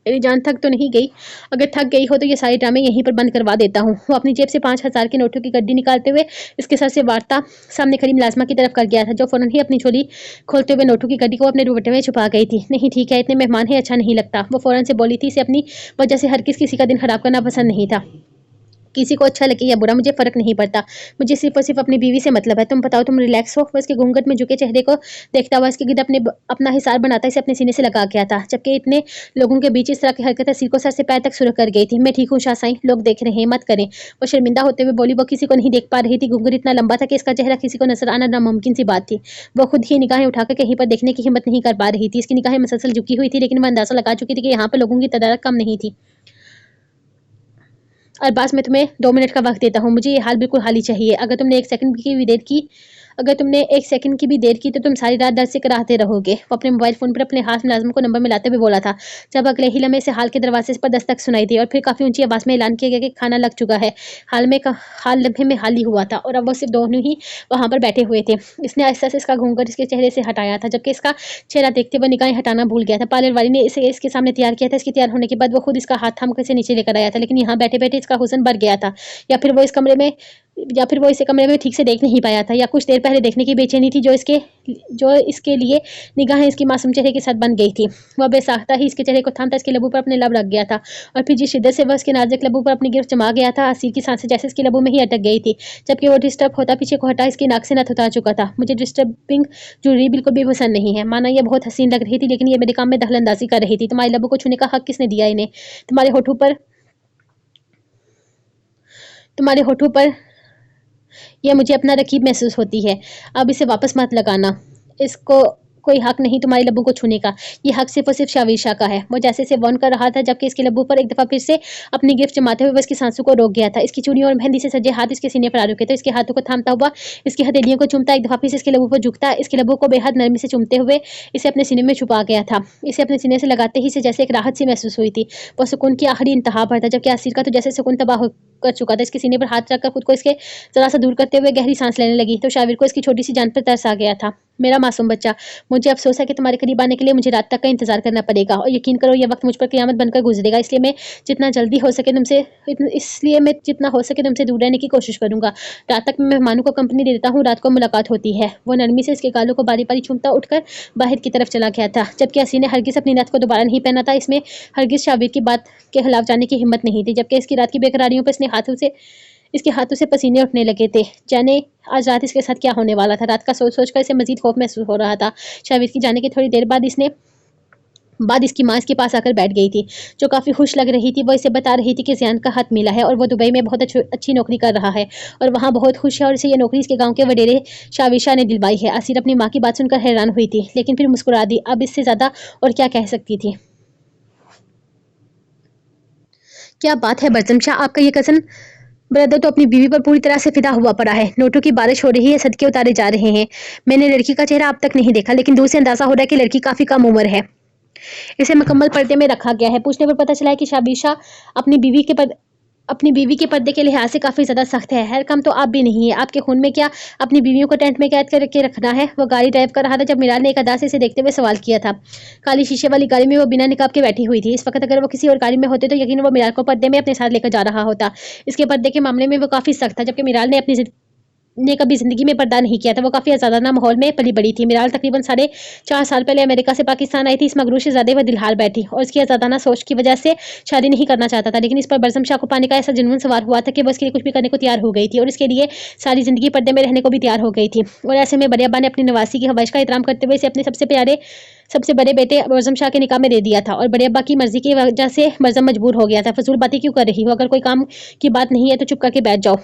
मेरी जान थक तो नहीं गई? अगर थक गई हो तो ये सारे ड्रामे यहीं पर बंद करवा देता हूँ। वो अपनी जेब से 5,000 के नोटों की गड्डी निकालते हुए इसके सर से वार्ता सामने खड़ी मुलाजमा की तरफ कर गया था, जो फौरन ही अपनी झोली खोलते हुए नोटों की गड्डी को अपने दुपट्टे में छुपा गई थी। नहीं ठीक है, इतने मेहमान है, अच्छा नहीं लगता। वो फौरन से बोली थी, इसे अपनी वजह से हर किसी का दिन खराब करना पसंद नहीं था। किसी को अच्छा लगे या बुरा मुझे फ़र्क नहीं पड़ता, मुझे सिर्फ और सिर्फ अपनी बीवी से मतलब है। तुम बताओ, तुम रिलैक्स हो? वो इसके घूंघट में झुके चेहरे को देखता हुआ इसके गिर्द अपना हिसार बनाता इसे अपने सीने से लगा गया था, जबकि इतने लोगों के बीच इस तरह की हरकत सिर को सर से पैर तक सुरख कर गई थी। मैं ठीक हूँ शाह साईं, लोग देख रहे हैं, मत करें। वो शर्मिंदा होते हुए बोली। वो किसी को नहीं देख पा रही थी। घूंघट इतना लंबा था कि इसका चेहरा किसी को नजर आना नामुमकिन सी बात थी। वो खुद ही निगाहें उठाकर कहीं पर देखने की हिम्मत नहीं कर पा रही थी। इसकी निगाहें मसलसल झुकी हुई थी, लेकिन वह अंदाजा लगा चुकी थी कि यहाँ पर लोगों की तादाद कम नहीं थी। अरबाज, मैं तुम्हें 2 मिनट का वक्त देता हूँ, मुझे ये हाल बिल्कुल हाल ही चाहिए। अगर तुमने 1 सेकंड की भी देर की तो तुम सारी रात दर्द से कराहते रहोगे। वो अपने मोबाइल फ़ोन पर अपने हाथ मुलाजिम को नंबर मिलाते हुए बोला था, जब अगले ही लम्हे से हाल के दरवाजे पर दस्तक सुनाई दी और फिर काफ़ी ऊंची आवाज़ में ऐलान किया गया कि खाना लग चुका है। हाल लम्हे में हाल ही हुआ था और अब वो सिर्फ दोनों ही वहाँ पर बैठे हुए थे। इसने आहिस्ता से इसका घूंघट इसके चेहरे से हटाया था, जबकि इसका चेहरा देखते हुए निगाहें हटाना भूल गया था। पार्लर वाली ने इसे इसके सामने तैयार किया था। इसके तैयार होने के बाद वो खुद इसका हाथ थाम कर इसे नीचे लेकर आया था, लेकिन यहाँ बैठे बैठे इसका हुस्न बढ़ गया था, या फिर वो इसे कमरे में ठीक से देख नहीं पाया था, या कुछ देर पहले देखने की बेचैनी थी जो इसके लिए निगाहें इसकी मासूम चेहरे के साथ बन गई थी। वह बेसाख्ता ही इसके चेहरे को थामता इसके लबों पर अपने लब रख गया था, और फिर जिस शिद्दत से वह उसके नाजुक लबों पर अपनी गिरफ्त जमा गया था, असीर की सांसें जैसे इसके लबों में ही अटक गई थी, जबकि वो डिस्टर्ब होता पीछे को हटा इसकी नाक से नथ उतार चुका था। मुझे डिस्टर्बिंग ज्वेलरी बिल्कुल भी पसंद नहीं है। माना यह बहुत हसीन लग रही थी, लेकिन ये मेरे काम में दखल अंदाजी कर रही थी। तुम्हारे लबों को छूने का हक किसने दिया इन्हें? तुम्हारे होठों पर यह मुझे अपना रकीब महसूस होती है। अब इसे वापस मत लगाना। इसको कोई हक नहीं तुम्हारे लब्बों को छूने का, ये हक सिर्फ और सिर्फ शावीर शाह का है। वो जैसे से वार्न कर रहा था, जबकि इसके लब्बों पर एक दफा फिर से अपनी गिरफ्त जमाते हुए वो इसकी सांसों को रोक गया था। इसकी चूड़ियों और मेहंदी से सजे हाथ इसके सीने पर आ रुके थे। इसके हाथों को थामता हुआ इसकी हथेलियों को चूमता, एक दफा फिर से इसके लबों पर झुकता, इसके लबों को बेहद नरमी से चूमते हुए इसे अपने सीने में छुपा गया था। इसे अपने सीने से लगाते ही इसे जैसे एक राहत सी महसूस हुई थी। वो सुकून की आखिरी इंतहा पर था, जबकि आसिर का तो जैसे सुकून तबाह कर चुका था। इसके सीने पर हाथ रखकर खुद को इसके जरा सा दूर करते हुए गहरी सांस लेने लगी तो शावीर को इसकी छोटी सी जान पर तरस आ गया था। मेरा मासूम बच्चा, मुझे अफसोस है कि तुम्हारे करीब आने के लिए मुझे रात तक का इंतजार करना पड़ेगा, और यकीन करो ये वक्त मुझ पर क़यामत बनकर गुजरेगा। इसलिए मैं जितना हो सके तुमसे दूर रहने की कोशिश करूंगा। रात तक मैं मेहमानों को कंपनी दे देता हूँ, रात को मुलाकात होती है। वो नरमी से इसके गालों को बारी बारी चूमता उठकर बाहर की तरफ चला गया था, जबकि हसी ने हरगिज अपनी नथ को दोबारा नहीं पहना था। इसमें हरगिज शावीर की बात के खिलाफ जाने की हिम्मत नहीं थी, जबकि इसकी रात की बेकरारियों पर इसके हाथों से पसीने उठने लगे थे। जाने आज रात इसके साथ क्या होने वाला था। रात का सोच सोच कर इसे मजीद खौफ महसूस हो रहा था। शावीर की जाने की थोड़ी देर बाद इसकी माँ इसके पास आकर बैठ गई थी, जो काफ़ी खुश लग रही थी। वो इसे बता रही थी कि जियान का खत मिला है और वो दुबई में बहुत अच्छी नौकरी कर रहा है और वहाँ बहुत खुश है, और इसे ये नौकरी इसके गांव के वडेरे शावीर शाह ने दिलवाई है। असीर अपनी माँ की बात सुनकर हैरान हुई थी, लेकिन फिर मुस्कुरा दी। अब इससे ज़्यादा और क्या कह सकती थी। क्या बात है बरसम शाह, आपका ये कज़न ब्रदर तो अपनी बीवी पर पूरी तरह से फिदा हुआ पड़ा है। नोटों की बारिश हो रही है, सदके उतारे जा रहे हैं। मैंने लड़की का चेहरा अब तक नहीं देखा, लेकिन दूर से अंदाजा हो रहा है कि लड़की काफ़ी कम उम्र है। इसे मुकम्मल पर्दे में रखा गया है। पूछने पर पता चला है कि शाबीर शाह अपनी बीवी के पर्दे के लिहाज से काफ़ी ज़्यादा सख्त है। खैर कम तो आप भी नहीं है, आपके खून में क्या अपनी बीवियों को टेंट में कैद करके रखना है। वो गाड़ी ड्राइव कर रहा था जब मीराल ने एक अदा से इसे देखते हुए सवाल किया था। काली शीशे वाली गाड़ी में वो बिना निकाब के बैठी हुई थी। इस वक्त अगर वो किसी और गाड़ी में होते तो यकीन वो मीराल को पर्दे में अपने साथ लेकर जा रहा होता। इसके पर्दे के मामले में वो काफ़ी सख्त था, जबकि मीराल ने कभी जिंदगी में पर्दा नहीं किया था। वो काफ़ी आज़ादाना माहौल में पली बड़ी थी। मीराल तकरीबन 4.5 साल पहले अमेरिका से पाकिस्तान आई थी। इस मगरूर शहज़ादे व दिलहार बैठी और इसकी आज़ादाना सोच की वजह से शादी नहीं करना चाहता था, लेकिन इस पर बरसम शाह को पाने का ऐसा जुनून सवार हुआ था कि वो इसके लिए कुछ भी करने को तैयार हो गई थी और इसके लिए सारी ज़िंदगी पर्दे में रहने को भी तैयार हो गई थी। और ऐसे में बड़े अब्बा ने अपनी नवासी की ख्वाहिश का एहतराम करते हुए इसे अपने सबसे बड़े बेटे बरसम शाह के निकाह में दे दिया था, और बड़े अब्बा की मर्जी की वजह से बरसम मजबूर हो गया था। फजूल बातें क्यों कर रही हो, अगर कोई काम की बात नहीं है तो चुप करके बैठ जाओ।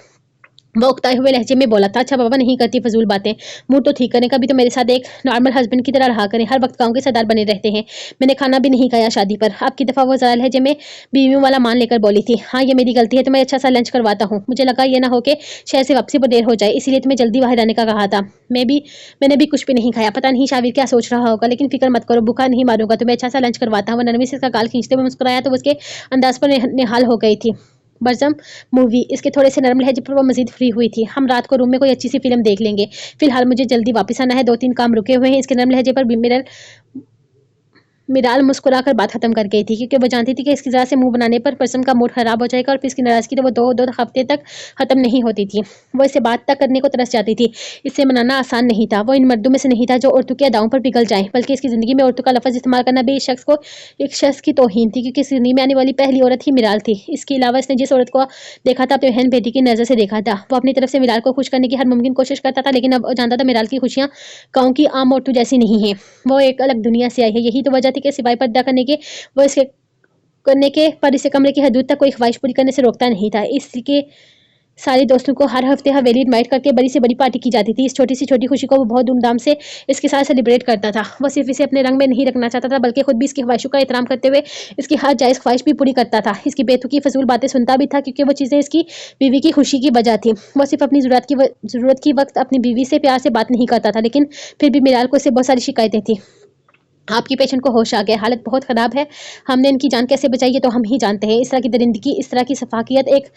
वो उकताए हुए लहजे में बोला था। अच्छा बाबा, नहीं करती फजूल बातें, मूड तो ठीक करें, कभी तो मेरे साथ एक नॉर्मल हस्बैंड की तरह रहा करें। हर वक्त गाँव के सरदार बने रहते हैं। मैंने खाना भी नहीं खाया शादी पर। आपकी दफ़ा वो ज़रा लहजे में बीवियों वाला मान लेकर बोली थी। हाँ, ये मेरी गलती है, तो मैं अच्छा सा लंच करवाता हूँ। मुझे लगा ये ना हो कि शहर से वापसी पर देर हो जाए, इसीलिए तुम्हें जल्दी बाहर आने का कहा था। मैंने भी कुछ भी नहीं खाया। पता नहीं शावीर क्या सोच रहा होगा, लेकिन फिक्र मत करो, भूखा नहीं मारूंगा, तुम्हें अच्छा सा लंच करवाता हूँ। नरमी से इसका गाल खींचते हुए मुस्कुराया तो उसके अंदाज पर निहाल हो गई थी। बरसम मूवी इसके थोड़े से नरम लहजे पर वो मजीद फ्री हुई थी। हम रात को रूम में कोई अच्छी सी फिल्म देख लेंगे। फिलहाल मुझे जल्दी वापस आना है, 2-3 काम रुके हुए हैं। इसके नरम लहजे पर मिराल मुस्कुराकर बात खत्म कर गई थी, क्योंकि वो जानती थी कि इसकी ज़रा से मुंह बनाने पर बरसम का मूड खराब हो जाएगा और फिर इसकी नाराज़गी तो वो दो हफ्ते तक ख़त्म नहीं होती थी। वो इसे बात तक करने को तरस जाती थी। इसे मनाना आसान नहीं था। वो इन मर्दों में से नहीं था जो औरतों की अदाओं पर पिघल जाए, बल्कि इसकी ज़िंदगी में औरतों का लफ्ज़ इस्तेमाल करना भी एक शख्स की तौहीन थी, क्योंकि इस ज़िंदगी में आने वाली पहली औरत ही मिराल थी। इसके अलावा इसने जिस औरत को देखा था अपने बहन बेटी की नज़र से देखा था। वो अपनी तरफ से मिराल को खुश करने की हर मुमकिन कोशिश करता था, लेकिन अब जानता था मिराल की खुशियाँ गाँव की आम औरतों जैसी नहीं है। वो एक अलग दुनिया से आई है। यही तो वजह थी कि सिवाय पर्दा करने पर इसे कमरे की हदूद तक कोई ख्वाहिश पूरी करने से रोकता नहीं था। इसके सारे दोस्तों को हर हफ्ते हवेली इनवाइट करके बड़ी से बड़ी पार्टी की जाती थी। इस छोटी सी छोटी खुशी को वो बहुत धूमधाम से इसके साथ सेलिब्रेट करता था। वो सिर्फ इसे अपने रंग में नहीं रखना चाहता था, बल्कि खुद भी इसकी ख्वाहिशों का एहतराम करते हुए इसकी हर जायज़ ख्वाहिश भी पूरी करता था। इसकी बेतुकी फजूल बातें सुनता भी था, क्योंकि वो चीज़ें इसकी बीवी की खुशी की वजह थी। वो सिर्फ अपनी ज़रूरत की वक्त अपनी बीवी से प्यार से बात नहीं करता था, लेकिन फिर भी मिराल को इससे बहुत सारी शिकायतें थी। आपकी पेशेंट को होश आ गया, हालत बहुत ख़राब है। हमने इनकी जान कैसे बचाई है तो हम ही जानते हैं। इस तरह की दरिंदगी, इस तरह की सफाकियत एक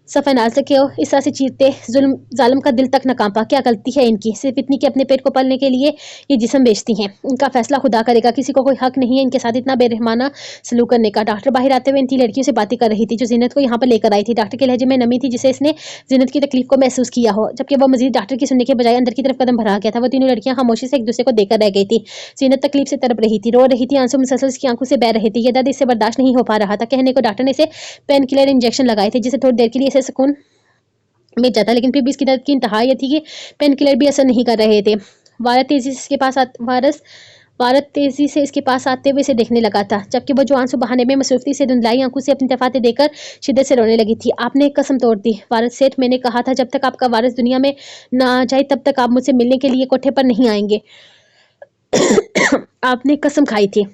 सफ़ा नाज से क्यों इस तरह से चीरते जालिम का दिल तक न कांपा। क्या गलती है इनकी, सिर्फ इतनी कि अपने पेट को पालने के लिए ये जिस्म बेचती हैं। इनका फैसला खुदा करेगा, किसी को कोई हक नहीं है इनके साथ इतना बेरहमाना सलूक करने का। डॉक्टर बाहर आते हुए इन 3 लड़कियों से बातें कर रही थी जो जीनत को यहाँ पर लेकर आई थी। डॉक्टर के लहजे में नमी थी जिसे इसने जीनत की तकलीफ को महसूस किया हो, जबकि वह मजीद डॉक्टर की सुनने के बजाय अंदर की तरफ कदम बढ़ा गया था। वो तीनों लड़कियां खामोशी से एक दूसरे को देखकर रह गई थी। जीनत तकलीफ से तड़प रही थी, रो रही थी, आंसू मुसलसल इसकी आंखों से बह रहे थे। ये दर्द इससे बर्दाश्त नहीं हो पा रहा था। कहने को डॉक्टर ने इसे पेन किलर इंजेक्शन लगाए थे, जिसे थोड़ी देर के लिए इसे सुकून मिल जाता, लेकिन फिर भी इसकी दर्द की इंतहा यह थी कि पेन किलर भी असर नहीं कर रहे थे। वारस तेजी से इसके पास आते हुए इसे देखने लगा था, जबकि वो जो आंसू बहाने में मसरूफी से धुंधलाई आंखों से अपनी तफाते देकर शिद्दत से रोने लगी थी। आपने एक कसम तोड़ दी वारस सेठ, मैंने कहा था जब तक आपका वारस दुनिया में ना आ जाए तब तक आप मुझसे मिलने के लिए कोठे पर नहीं आएंगे। आपने कसम खाई थी।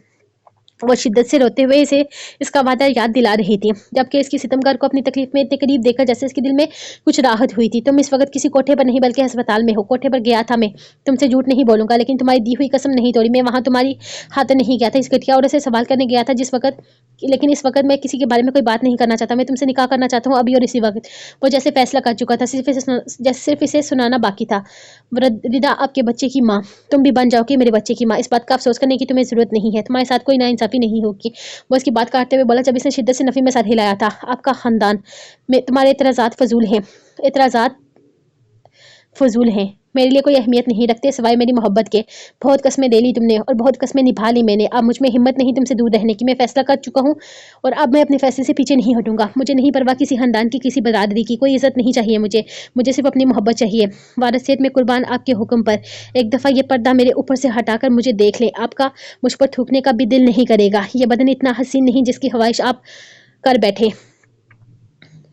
वो शिद्दत से रोते हुए इसे इसका वादा याद दिला रही थी, जबकि इसकी सितमगार को अपनी तकलीफ में इतने करीब देखकर जैसे इसके दिल में कुछ राहत हुई थी। तुम इस वक्त किसी कोठे पर नहीं बल्कि अस्पताल में हो। कोठे पर गया था मैं, तुमसे झूठ नहीं बोलूंगा, लेकिन तुम्हारी दी हुई कसम नहीं तोड़ी। मैं वहां तुम्हारी हाथ नहीं गया था, इस घटिया औरत से सवाल करने गया था जिस वक्त, लेकिन इस वक्त मैं किसी के बारे में कोई बात नहीं करना चाहता। मैं तुमसे निकाह करना चाहता हूँ अभी और इसी वक्त। वो जैसे फैसला कर चुका था, सिर्फ इसे सुनाना बाकी था। वृद्धा आपके बच्चे की माँ, तुम भी बन जाओगी मेरे बच्चे की माँ। इस बात का अफसोस करने की तुम्हें जरूरत नहीं है, तुम्हारे साथ कोई नाइंसाफी नहीं होगी। वो इसकी बात काटते हुए बोला, जब इसने शिद्दत से नफी में सर हिलाया था। आपका खानदान में तुम्हारे इतराजात फजूल हैं, इतराजात फजूल हैं, मेरे लिए कोई अहमियत नहीं रखते सिवाय मेरी मोहब्बत के। बहुत कस्में दे ली तुमने और बहुत कस्में निभा ली मैंने। अब मुझ में हिम्मत नहीं तुमसे दूर रहने की। मैं फैसला कर चुका हूँ और अब मैं अपने फैसले से पीछे नहीं हटूंगा। मुझे नहीं परवाह किसी खानदान की, किसी बरादरी की, कोई इज्जत नहीं चाहिए मुझे। मुझे सिर्फ अपनी मोहब्बत चाहिए। वारसियत में कुर्बान आपके हुक्म पर। एक दफ़ा ये पर्दा मेरे ऊपर से हटाकर मुझे देख लें। आपका मुझ पर थूकने का भी दिल नहीं करेगा। ये बदन इतना हसीन नहीं जिसकी ख्वाहिश आप कर बैठे।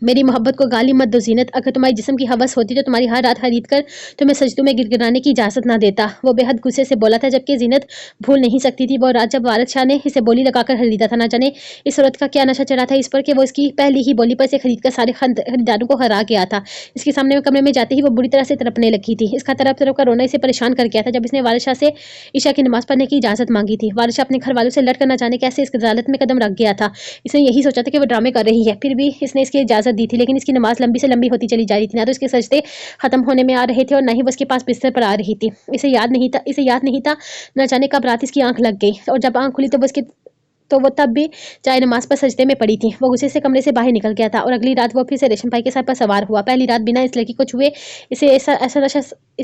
मेरी मोहब्बत को गाली मत दो ज़ीनत। अगर तुम्हारी जिस्म की हवस होती तो तुम्हारी हर रात खरीद कर तुम्हें सजदों में गिड़गिड़ाने की इजाज़त ना देता। वो बेहद गुस्से से बोला था, जबकि ज़ीनत भूल नहीं सकती थी वो रात जब वारिस शाह ने इसे बोली लगाकर खरीदा था। ना जाने इस औरत का क्या नशा चढ़ा था इस पर कि वो इसकी पहली ही बोली पर इसे खरीद कर सारे खरीदारों को हरा गया था। इसके सामने कमरे में जाते ही वो बुरी तरह से तड़पने लगी थी। इसका तरफ तरफ का रोना इसे परेशान कर गया था। जब इसने वारिस शाह से ईशा की नमाज पढ़ने की इजाज़त मांगी थी, वारिस शाह अपने घर वालों से लड़ कर न जाने कैसे इस अदालत में कदम रख गया था। इसने यही सोचा था कि वो ड्रामे कर रही है, फिर भी इसने इसकी इजाज़त दी थी, लेकिन इसकी नमाज लंबी से लंबी होती चली जा रही थी। ना तो इसके सजदे खत्म होने में आ रहे थे और ना ही वो इसके पास बिस्तर पर आ रही थी। इसे याद नहीं था न जाने कब रात इसकी आंख लग गई, और जब आंख खुली तो वो तब भी चाहे नमाज पर सजदे में पड़ी थी। वो गुस्से से कमरे से बाहर निकल गया था और अगली रात वो फिर से रेशम भाई के सर पर सवार हुआ। पहली रात बिना इस लड़की को छुए इस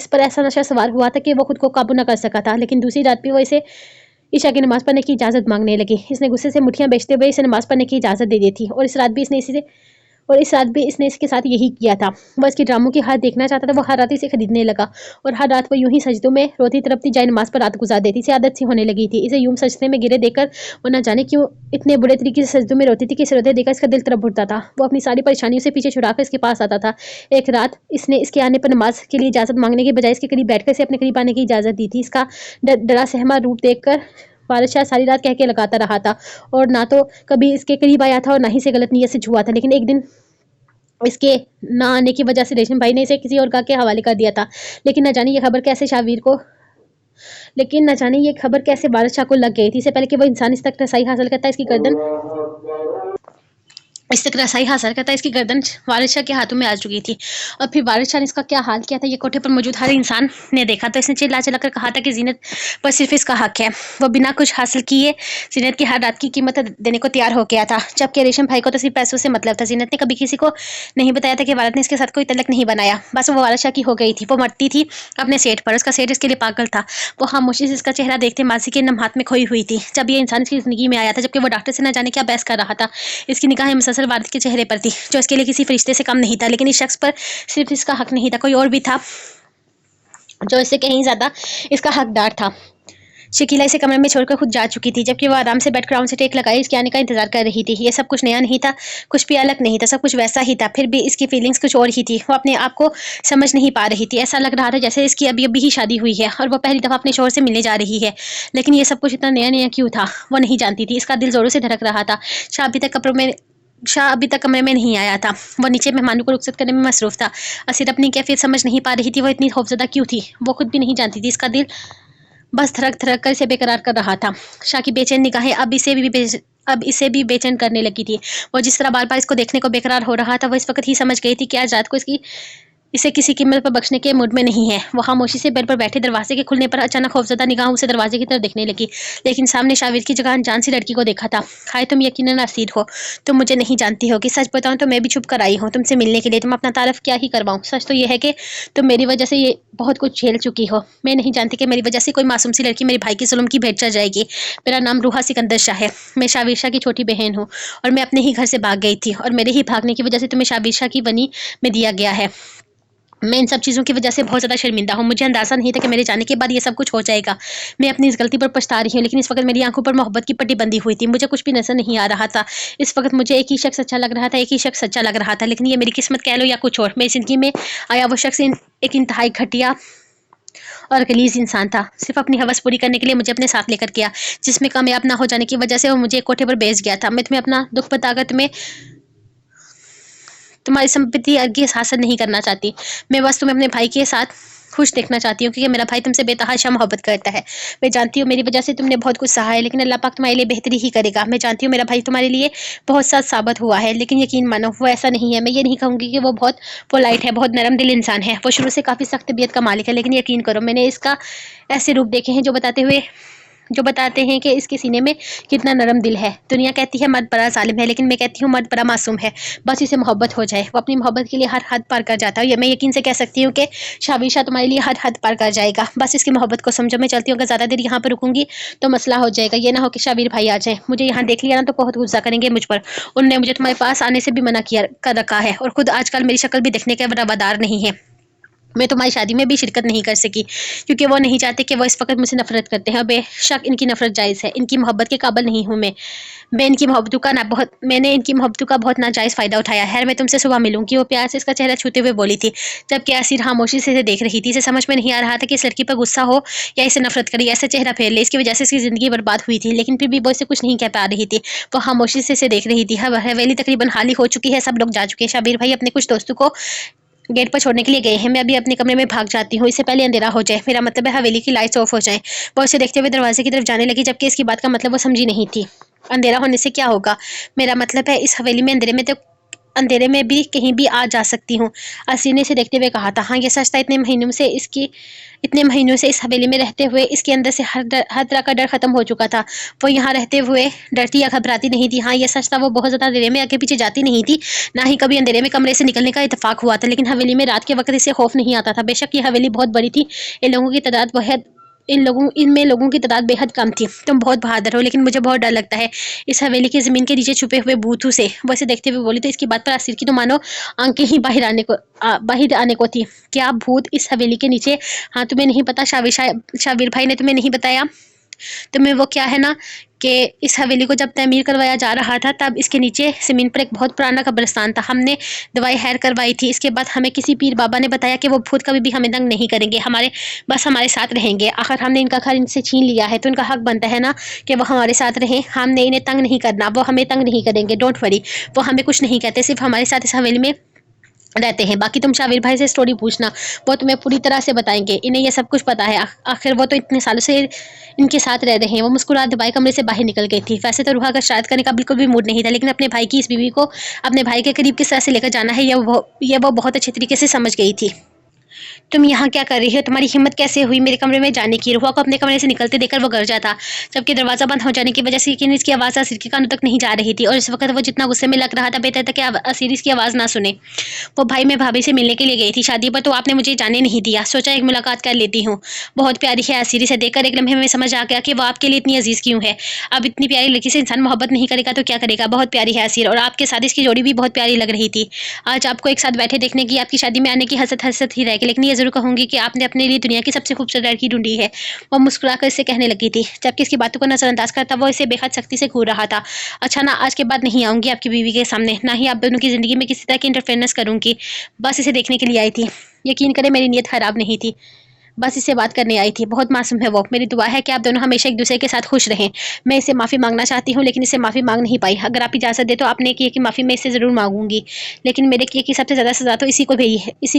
पर ऐसा नशा सवार हुआ था कि वो खुद को काबू न कर सका था। लेकिन दूसरी रात भी वो इसे ईशा की नमाज पढ़ने की इजाज़त मांगने लगी। इसने गुस्से से मुठ्ठियां बेचते हुए इसे नमाज पढ़ने की इजाज़त दे दी थी, और इस रात भी इसने इसके साथ यही किया था। वो इसकी ड्रामों की हाथ देखना चाहता था। वो हर रात इसे खरीदने लगा और हर रात वो यूं ही सजदों में रोती तड़पती जाए नमाज पर रात गुजार देती। इसे आदत सी होने लगी थी। इसे यूं सजदे में गिरे देखकर वो न जाने क्यों इतने बुरे तरीके से सजदों में रोती थी कि इसे रोते देखकर इसका दिल तड़प उठता था। वो अपनी सारी परेशानियों से पीछे छुड़ाकर इसके पास आता था। एक रात इसने इसके आने पर नमाज के लिए इजाज़त मांगने के बजाय इसके करीब बैठकर इसे अपने करीब आने की इजाज़त दी थी। इसका डरा सहमा रूप देखकर वारिस शाह सारी रात कह के लगाता रहा था, और ना तो कभी इसके करीब आया था और ना ही इसे गलत नीयत से छुआ था। लेकिन एक दिन इसके ना आने की वजह से रेशम भाई ने इसे किसी और का के हवाले कर दिया था। लेकिन न जाने ये खबर कैसे वारिस शाह को लग गई थी। इससे पहले कि वो इंसान इस तक रसाई हासिल करता इसकी गर्दन वारिस शाह के हाथों में आ चुकी थी। और फिर वारिस शाह ने इसका क्या हाल किया था ये कोठे पर मौजूद हर इंसान ने देखा। तो इसने चिल्ला चिल्ला कर कहा था कि ज़ीनत पर सिर्फ इसका हक है। वो बिना कुछ हासिल किए ज़ीनत की हर रात की कीमत देने को तैयार हो गया था, जबकि रेशम भाई को तो सिर्फ पैसों से मतलब था। ज़ीनत ने कभी किसी को नहीं बताया था कि वारिस ने इसके साथ कोई तलक नहीं बनाया। बस वो वारिस शाह की हो गई थी। वो मरती थी अपने सेठ पर। उसका सेठ इसके लिए पागल था। वो खामोशी से इसका चेहरा देखते मासी के नम हाथ में खोई हुई थी जब ये इंसान इसकी ज़िंदगी में आया था, जबकि वो डॉक्टर से न जाने क्या बहस कर रहा था। इसकी निगाहें मुसलसल वारिस के चेहरे पर थी, जो इसके लिए किसी फरिश्ते से कम नहीं था। लेकिन इस शख्स पर सिर्फ इसका हक नहीं था, कोई और भी था जो इससे कहीं ज़्यादा इसका हकदार था। शकीला इसे कमरे में छोड़कर खुद जा चुकी थी, जबकि वो आराम से बैठ ग्राउंड से टेक लगाई इसके आने का इंतजार कर रही थी। ये सब कुछ नया नहीं था, कुछ भी अलग नहीं था, सब कुछ वैसा ही था। फिर भी इसकी फीलिंग्स कुछ और ही थी। वो अपने आप को समझ नहीं पा रही थी। ऐसा लग रहा था जैसे इसकी अभी अभी ही शादी हुई है और वो पहली दफ़ा अपने शोहर से मिलने जा रही है। लेकिन ये सब कुछ इतना नया नया क्यों था वो नहीं जानती थी। इसका दिल जोरों से धड़क रहा था। शाह अभी तक कमरे में नहीं आया था। वो नीचे मेहमानों को रुखसत करने में मसरूफ था। असीर अपनी कैफियत समझ नहीं पा रही थी। वो इतनी खौफजदा क्यों थी वो खुद भी नहीं जानती थी। इसका दिल बस धड़क धड़क कर इसे बेकरार कर रहा था। शाह की बेचैन निगाहें अब इसे भी बेचैन करने लगी थी। वो जिस तरह बार बार इसको देखने को बेकरार हो रहा था, वो इस वक्त ही समझ गई थी कि आज रात को इसे किसी कीमत पर बख्शने के मूड में नहीं है। वो खामोशी से बेड पर बैठे दरवाजे के खुलने पर अचानक खौफजदा निगाहों से दरवाजे की तरफ देखने लगी, लेकिन सामने शाविर की जगह अनजान सी लड़की को देखा था। खाए तुम यकीनन असीर हो, तुम मुझे नहीं जानती हो कि सच बताऊं तो मैं भी छुप कर आई हूँ तुमसे मिलने के लिए। तुम अपना तारफ क्या ही करवाऊँ, सच तो यह है कि तुम मेरी वजह से ये बहुत कुछ झेल चुकी हो। मैं नहीं जानती कि मेरी वजह से कोई मासूम सी लड़की मेरे भाई की जुल्म की भेंट चढ़ जाएगी। मेरा नाम रूहा सिकंदर शाह है। मैं शाविर शाह की छोटी बहन हूँ और मैं अपने ही घर से भाग गई थी, और मेरे ही भागने की वजह से तुम्हें शाविर शाह की बनी में दिया गया है। मैं इन सब चीज़ों की वजह से बहुत ज़्यादा शर्मिंदा हूँ। मुझे अंदाज़ा नहीं था कि मेरे जाने के बाद ये सब कुछ हो जाएगा। मैं अपनी इस गलती पर पछता रही हूँ, लेकिन इस वक्त मेरी आंखों पर मोहब्बत की पट्टी बंधी हुई थी। मुझे कुछ भी नजर नहीं आ रहा था। इस वक्त मुझे एक ही शख्स अच्छा लग रहा था, लेकिन ये मेरी किस्मत कह लो या कुछ और। मेरी ज़िंदगी में आया वो शख्स एक इंतहाई घटिया और गलीज इंसान था। सिर्फ अपनी हवस पूरी करने के लिए मुझे अपने साथ लेकर गया, जिसमें कामयाब ना हो जाने की वजह से वो मुझे एक कोठे पर बेच गया था। मैं तुम्हें अपना दुख बताकर तुम्हारी संपत्ति की हासिल नहीं करना चाहती। मैं बस तुम्हें अपने भाई के साथ खुश देखना चाहती हूँ, क्योंकि मेरा भाई तुमसे बेतहाशा मोहब्बत करता है। मैं जानती हूँ मेरी वजह से तुमने बहुत कुछ सहा है, लेकिन अल्लाह पाक तुम्हारे लिए बेहतरी ही करेगा। मैं जानती हूँ मेरा भाई तुम्हारे लिए बहुत सच साबित हुआ है, लेकिन यकीन मानो वो ऐसा नहीं है। मैं ये नहीं कहूँगी कि वो बहुत पोलाइट है, बहुत नरम दिल इंसान है। वो शुरू से काफ़ी सख्त तबीयत का मालिक है, लेकिन यकीन करो मैंने इसका ऐसे रूप देखे हैं जो बताते हैं कि इसके सीने में कितना नरम दिल है। दुनिया कहती है मर्द बड़ा जालिम है, लेकिन मैं कहती हूँ मर्द बड़ा मासूम है। बस इसे मोहब्बत हो जाए। वो अपनी मोहब्बत के लिए हर हद पार कर जाता है। ये मैं यकीन से कह सकती हूँ कि शाबिशा तुम्हारे लिए हर हद पार कर जाएगा। बस इसकी मोहब्बत को समझो। मैं चलती हूँ, अगर ज़्यादा देर यहाँ पर रुकूंगी तो मसला हो जाएगा। ये ना हो कि शाबिर भाई आ जाए, मुझे यहाँ देख लिया ना तो बहुत गुस्सा करेंगे मुझ पर। उन्होंने मुझे तुम्हारे पास आने से भी मना किया कर रखा है, और खुद आजकल मेरी शक्ल भी देखने के रवादार नहीं है। मैं तुम्हारी शादी में भी शिरकत नहीं कर सकी, क्योंकि वो नहीं चाहते कि वो इस वक्त मुझसे नफरत करते हैं। और बेशक इनकी नफरत जायज़ है। इनकी मोहब्बत के काबिल नहीं हूँ मैं। मैंने इनकी मोहब्बतों का बहुत नाजायज़ फ़ायदा उठाया है। मैं तुमसे सुबह मिलूंगी। वो प्यार से इसका चेहरा छूते हुए बोली थी, जबकि आसिर खामोशी से इसे देख रही थी। इसे समझ में नहीं आ रहा था कि इस लड़की पर गुस्सा हो या इसे नफरत करे, ऐसा चेहरा फेर ले। इसकी वजह से इसकी ज़िंदगी बर्बाद हुई थी, लेकिन फिर भी वो इसे कुछ नहीं कह पा रही थी। वो खामोशी से इसे देख रही थी। हवेली तकरीबन खाली हो चुकी है, सब लोग जा चुके हैं। शाबिर भाई अपने कुछ दोस्तों को गेट पर छोड़ने के लिए गए हैं। मैं अभी अपने कमरे में भाग जाती हूँ, इससे पहले अंधेरा हो जाए। मेरा मतलब है हवेली की लाइट्स ऑफ हो जाए। वो उसे देखते हुए दरवाजे की तरफ जाने लगी, जबकि इसकी बात का मतलब वो समझी नहीं थी। अंधेरा होने से क्या होगा? मेरा मतलब है इस हवेली में अंधेरे में भी कहीं भी आ जा सकती हूँ। असीने से देखते हुए कहा था। हाँ ये सच था, इतने महीनों से इस हवेली में रहते हुए इसके अंदर से हर तरह का डर खत्म हो चुका था। वो यहाँ रहते हुए डरती या घबराती नहीं थी। हाँ ये सच था, वो बहुत ज़्यादा अंधेरे में आगे पीछे जाती नहीं थी, ना ही कभी अंधेरे में कमरे से निकलने का इत्तेफाक हुआ था। लेकिन हवेली में रात के वक्त इसे खौफ नहीं आता था। बेशक ये हवेली बहुत बड़ी थी, इनमें लोगों की तादाद बेहद कम थी। तुम बहुत बहादुर हो, लेकिन मुझे बहुत डर लगता है इस हवेली की ज़मीन के नीचे छुपे हुए भूतों से। वैसे देखते हुए बोली तो इसकी बात पर आसिर की तो मानो आंखें ही बाहर आने को थी। क्या भूत इस हवेली के नीचे? हाँ तुम्हें नहीं पता? शाबिर भाई ने तुम्हें नहीं बताया? तुम्हें वो क्या है ना कि इस हवेली को जब तमीर करवाया जा रहा था, तब इसके नीचे ज़मीन पर एक बहुत पुराना कब्रिस्तान था। हमने दवाई हैर करवाई थी। इसके बाद हमें किसी पीर बाबा ने बताया कि वो भूत कभी भी हमें तंग नहीं करेंगे, बस हमारे साथ रहेंगे। आखिर हमने इनका घर इनसे छीन लिया है, तो इनका हक बनता है ना कि वो हमारे साथ रहें। हमने इन्हें तंग नहीं करना, वो हमें तंग नहीं करेंगे। डोंट वरी, वो हमें कुछ नहीं कहते, सिर्फ हमारे साथ इस हवेली में रहते हैं। बाकी तुम शाबिर भाई से स्टोरी पूछना, वो तुम्हें पूरी तरह से बताएंगे। इन्हें ये सब कुछ पता है। आखिर वो तो इतने सालों से इनके साथ रह रहे हैं। वो मुस्कुराते भाई कमरे से बाहर निकल गई थी। वैसे तो रूहा का शायद करने का बिल्कुल भी मूड नहीं था, लेकिन अपने भाई की इस बीवी को अपने भाई के करीब किस तरह से लेकर जाना है, ये वो बहुत अच्छे तरीके से समझ गई थी। तुम यहाँ क्या कर रही हो? तुम्हारी हिम्मत कैसे हुई मेरे कमरे में जाने की? रुआ को अपने कमरे से निकलते देखकर वो घर जाता, जबकि दरवाजा बंद हो जाने की वजह से यकीन इसकी आवाज़ असीर के कानों तक नहीं जा रही थी। और इस वक्त वो जितना गुस्से में लग रहा था, बेहतर था कि असीर इसकी आवाज़ ना सुने। वो भाई मैं भाभी से मिलने के लिए गई थी शादी पर, तो आपने मुझे जाने नहीं दिया। सोचा एक मुलाकात कर लेती हूँ। बहुत प्यारी है असीर, से देखकर एक लम्हे में समझ आ गया कि वो आपके लिए इतनी अजीज़ क्यों है। अब इतनी प्यारी लड़की से इंसान मोहब्बत नहीं करेगा तो क्या करेगा। बहुत प्यारी है असीर, और आपके साथ इसकी जोड़ी भी बहुत प्यारी लग रही थी। आज आपको एक साथ बैठे देखने की, आपकी शादी में आने की हसरत ही रहेगी, लेकिन ये जरूर कहूँगी कि आपने अपने लिए दुनिया की सबसे खूबसूरत लड़की ढूंढी है। वो मुस्कुराकर इससे कहने लगी थी, जबकि इसकी बातों को नजरअंदाज करता वो इसे बेहद सख्ती से घूर रहा था। अच्छा ना, आज के बाद नहीं आऊंगी आपकी बीवी के सामने, ना ही आप दोनों की जिंदगी में किसी तरह की इंटरफेरेंस करूंगी। बस इसे देखने के लिए आई थी। यकीन करें मेरी नीयत खराब नहीं थी, बस इसे बात करने आई थी। बहुत मासूम है वो। मेरी दुआ है कि आप दोनों हमेशा एक दूसरे के साथ खुश रहें। मैं इसे माफ़ी मांगना चाहती हूँ, लेकिन इसे माफ़ी मांग नहीं पाई। अगर आप इजाज़त दे तो आपने किए की माफ़ी मैं इससे ज़रूर मांगूंगी, लेकिन मेरे किए की सबसे ज़्यादा सज़ा तो इसी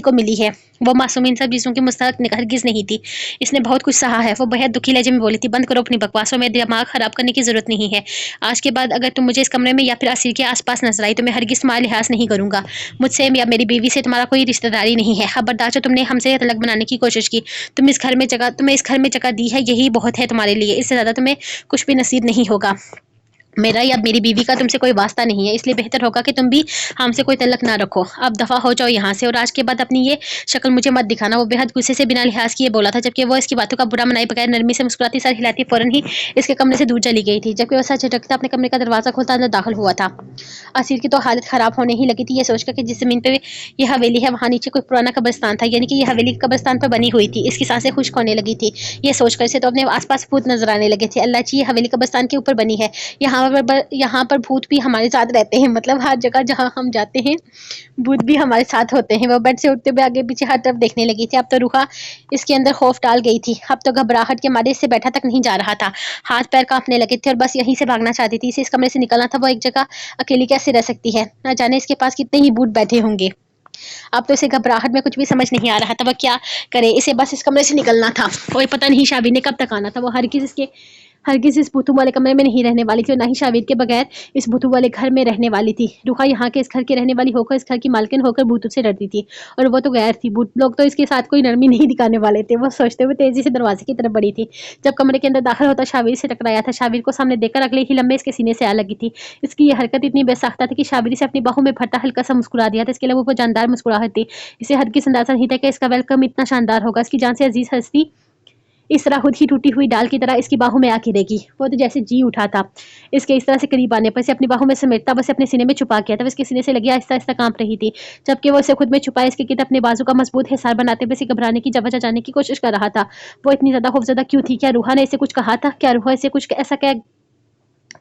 को मिली है। वो मासूम इन सब चीज़ों की मुस्तहक हरगिज़ नहीं थी। इसने बहुत कुछ सहा है। वो बेहद दुखी लहजे में बोली थी, बंद करो अपनी बकवासों में दिमाग ख़राब करने की ज़रूरत नहीं है। आज के बाद अगर तुम मुझे इस कमरे में या फिर असीर के आसपास नजर आई तो मैं हरगिज़ तुम्हारा लिहाज नहीं करूँगा। मुझसे या मेरी बीवी से तुम्हारा कोई रिश्तेदारी नहीं है। खबरदार जो तुमने हमसे तलक बनाने की कोशिश की। तुम्हें इस घर में जगह दी है, यही बहुत है तुम्हारे लिए। इससे ज़्यादा तुम्हें कुछ भी नसीब नहीं होगा। मेरा या मेरी बीवी का तुमसे कोई वास्ता नहीं है, इसलिए बेहतर होगा कि तुम भी हमसे कोई तल्लक ना रखो। अब दफ़ा हो जाओ यहाँ से, और आज के बाद अपनी ये शक्ल मुझे मत दिखाना। वो बेहद गुस्से से बिना लिहाज किए बोला था, जबकि वो इसकी बातों का बुरा मनाए बगैर नरमी से मुस्कुराती सर हिलाती फौरन ही इसके कमरे से दूर चली गई थी। जबकि वह सर झटकता अपने कमरे का दरवाज़ा खोलता अंदर दाखिल हुआ था। असीर की तो हालत ख़राब होने ही लगी थी ये सोचकर कि जिस ज़मीन पर यह हवेली है वहाँ नीचे कोई पुराना कब्रिस्तान था, यानी कि यह हवेली कब्रिस्तान पर बनी हुई थी। इसकी सांसें खुश्क होने लगी थी ये सोचकर। इसे तो अपने आसपास भूत नजर आने लगे थे। अल्लाह जी, ये हवेली कब्रिस्तान के ऊपर बनी है, यहाँ यहाँ पर भूत भी हमारे साथ रहते हैं, मतलब हर जगह जहाँ हम जाते हैं भूत भी हमारे साथ होते हैं। वो बेड से उठते हुए आगे पीछे हर तरफ देखने लगी थी। अब तो रूहा इसके अंदर खौफ डाल गई थी। अब तो घबराहट के मारे इससे बैठा तक नहीं जा रहा था। हाथ पैर कांपने लगे थे और बस यहीं से भागना चाहती थी। इसे इस कमरे से निकलना था। वो एक जगह अकेली कैसे रह सकती है, न जाने इसके पास कितने ही भूत बैठे होंगे। अब तो इसे घबराहट में कुछ भी समझ नहीं आ रहा था। वह क्या करे, इसे बस इस कमरे से निकलना था। कोई पता नहीं शाबिर ने कब तक आना था। वो हरगिज इस भूतू वाले कमरे में नहीं रहने वाली थी और ना ही शाबिर के बगैर इस भूतू वाले घर में रहने वाली थी। रूहा यहाँ के इस घर की रहने वाली होकर, इस घर की मालकिन होकर भूतू से डरती थी और वो तो गैर थी। भूत लोग तो इसके साथ कोई नरमी नहीं दिखाने वाले थे। वो सोचते हुए तेजी से दरवाजे की तरफ बढ़ी थी। जब कमरे के अंदर दाखिल होता शाबिर से टकराया था। शाबिर को सामने देखकर अगले ही लम्हे इसके सीने से आ लगी थी। इसकी ये हरकत इतनी बेसाख्ता थी कि शाबिर से अपनी बाहों में भरता हल्का सा मुस्कुरा दिया था। इसके लबों पर जानदार मुस्कुराहट थी। इसे हरगिज अंदाजा नहीं था कि इसका वेलकम इतना शानदार होगा। इसकी जान से अजीज हस्ती इस तरह खुद ही टूटी हुई डाल की तरह इसकी बाहों में आके रहेगी। वो तो जैसे जी उठा था। इसके इस तरह से करीब आने पर इसे अपनी बाहों में समेटता बस अपने सीने में छुपा किया था। इसके सीने से लगी आहिस्ता आहिस्ता कांप रही थी, जबकि वो इसे खुद में छुपाए इसके गिर्द अपने बाजू का मजबूत हिसार बनाते हुए इसे घबराने की वजह जानने की कोशिश कर रहा था। वो इतनी ज्यादा खौफजदा क्यों थी? क्या रूहा ने इसे कुछ कहा था? क्या रूहा इसे कुछ ऐसा क्या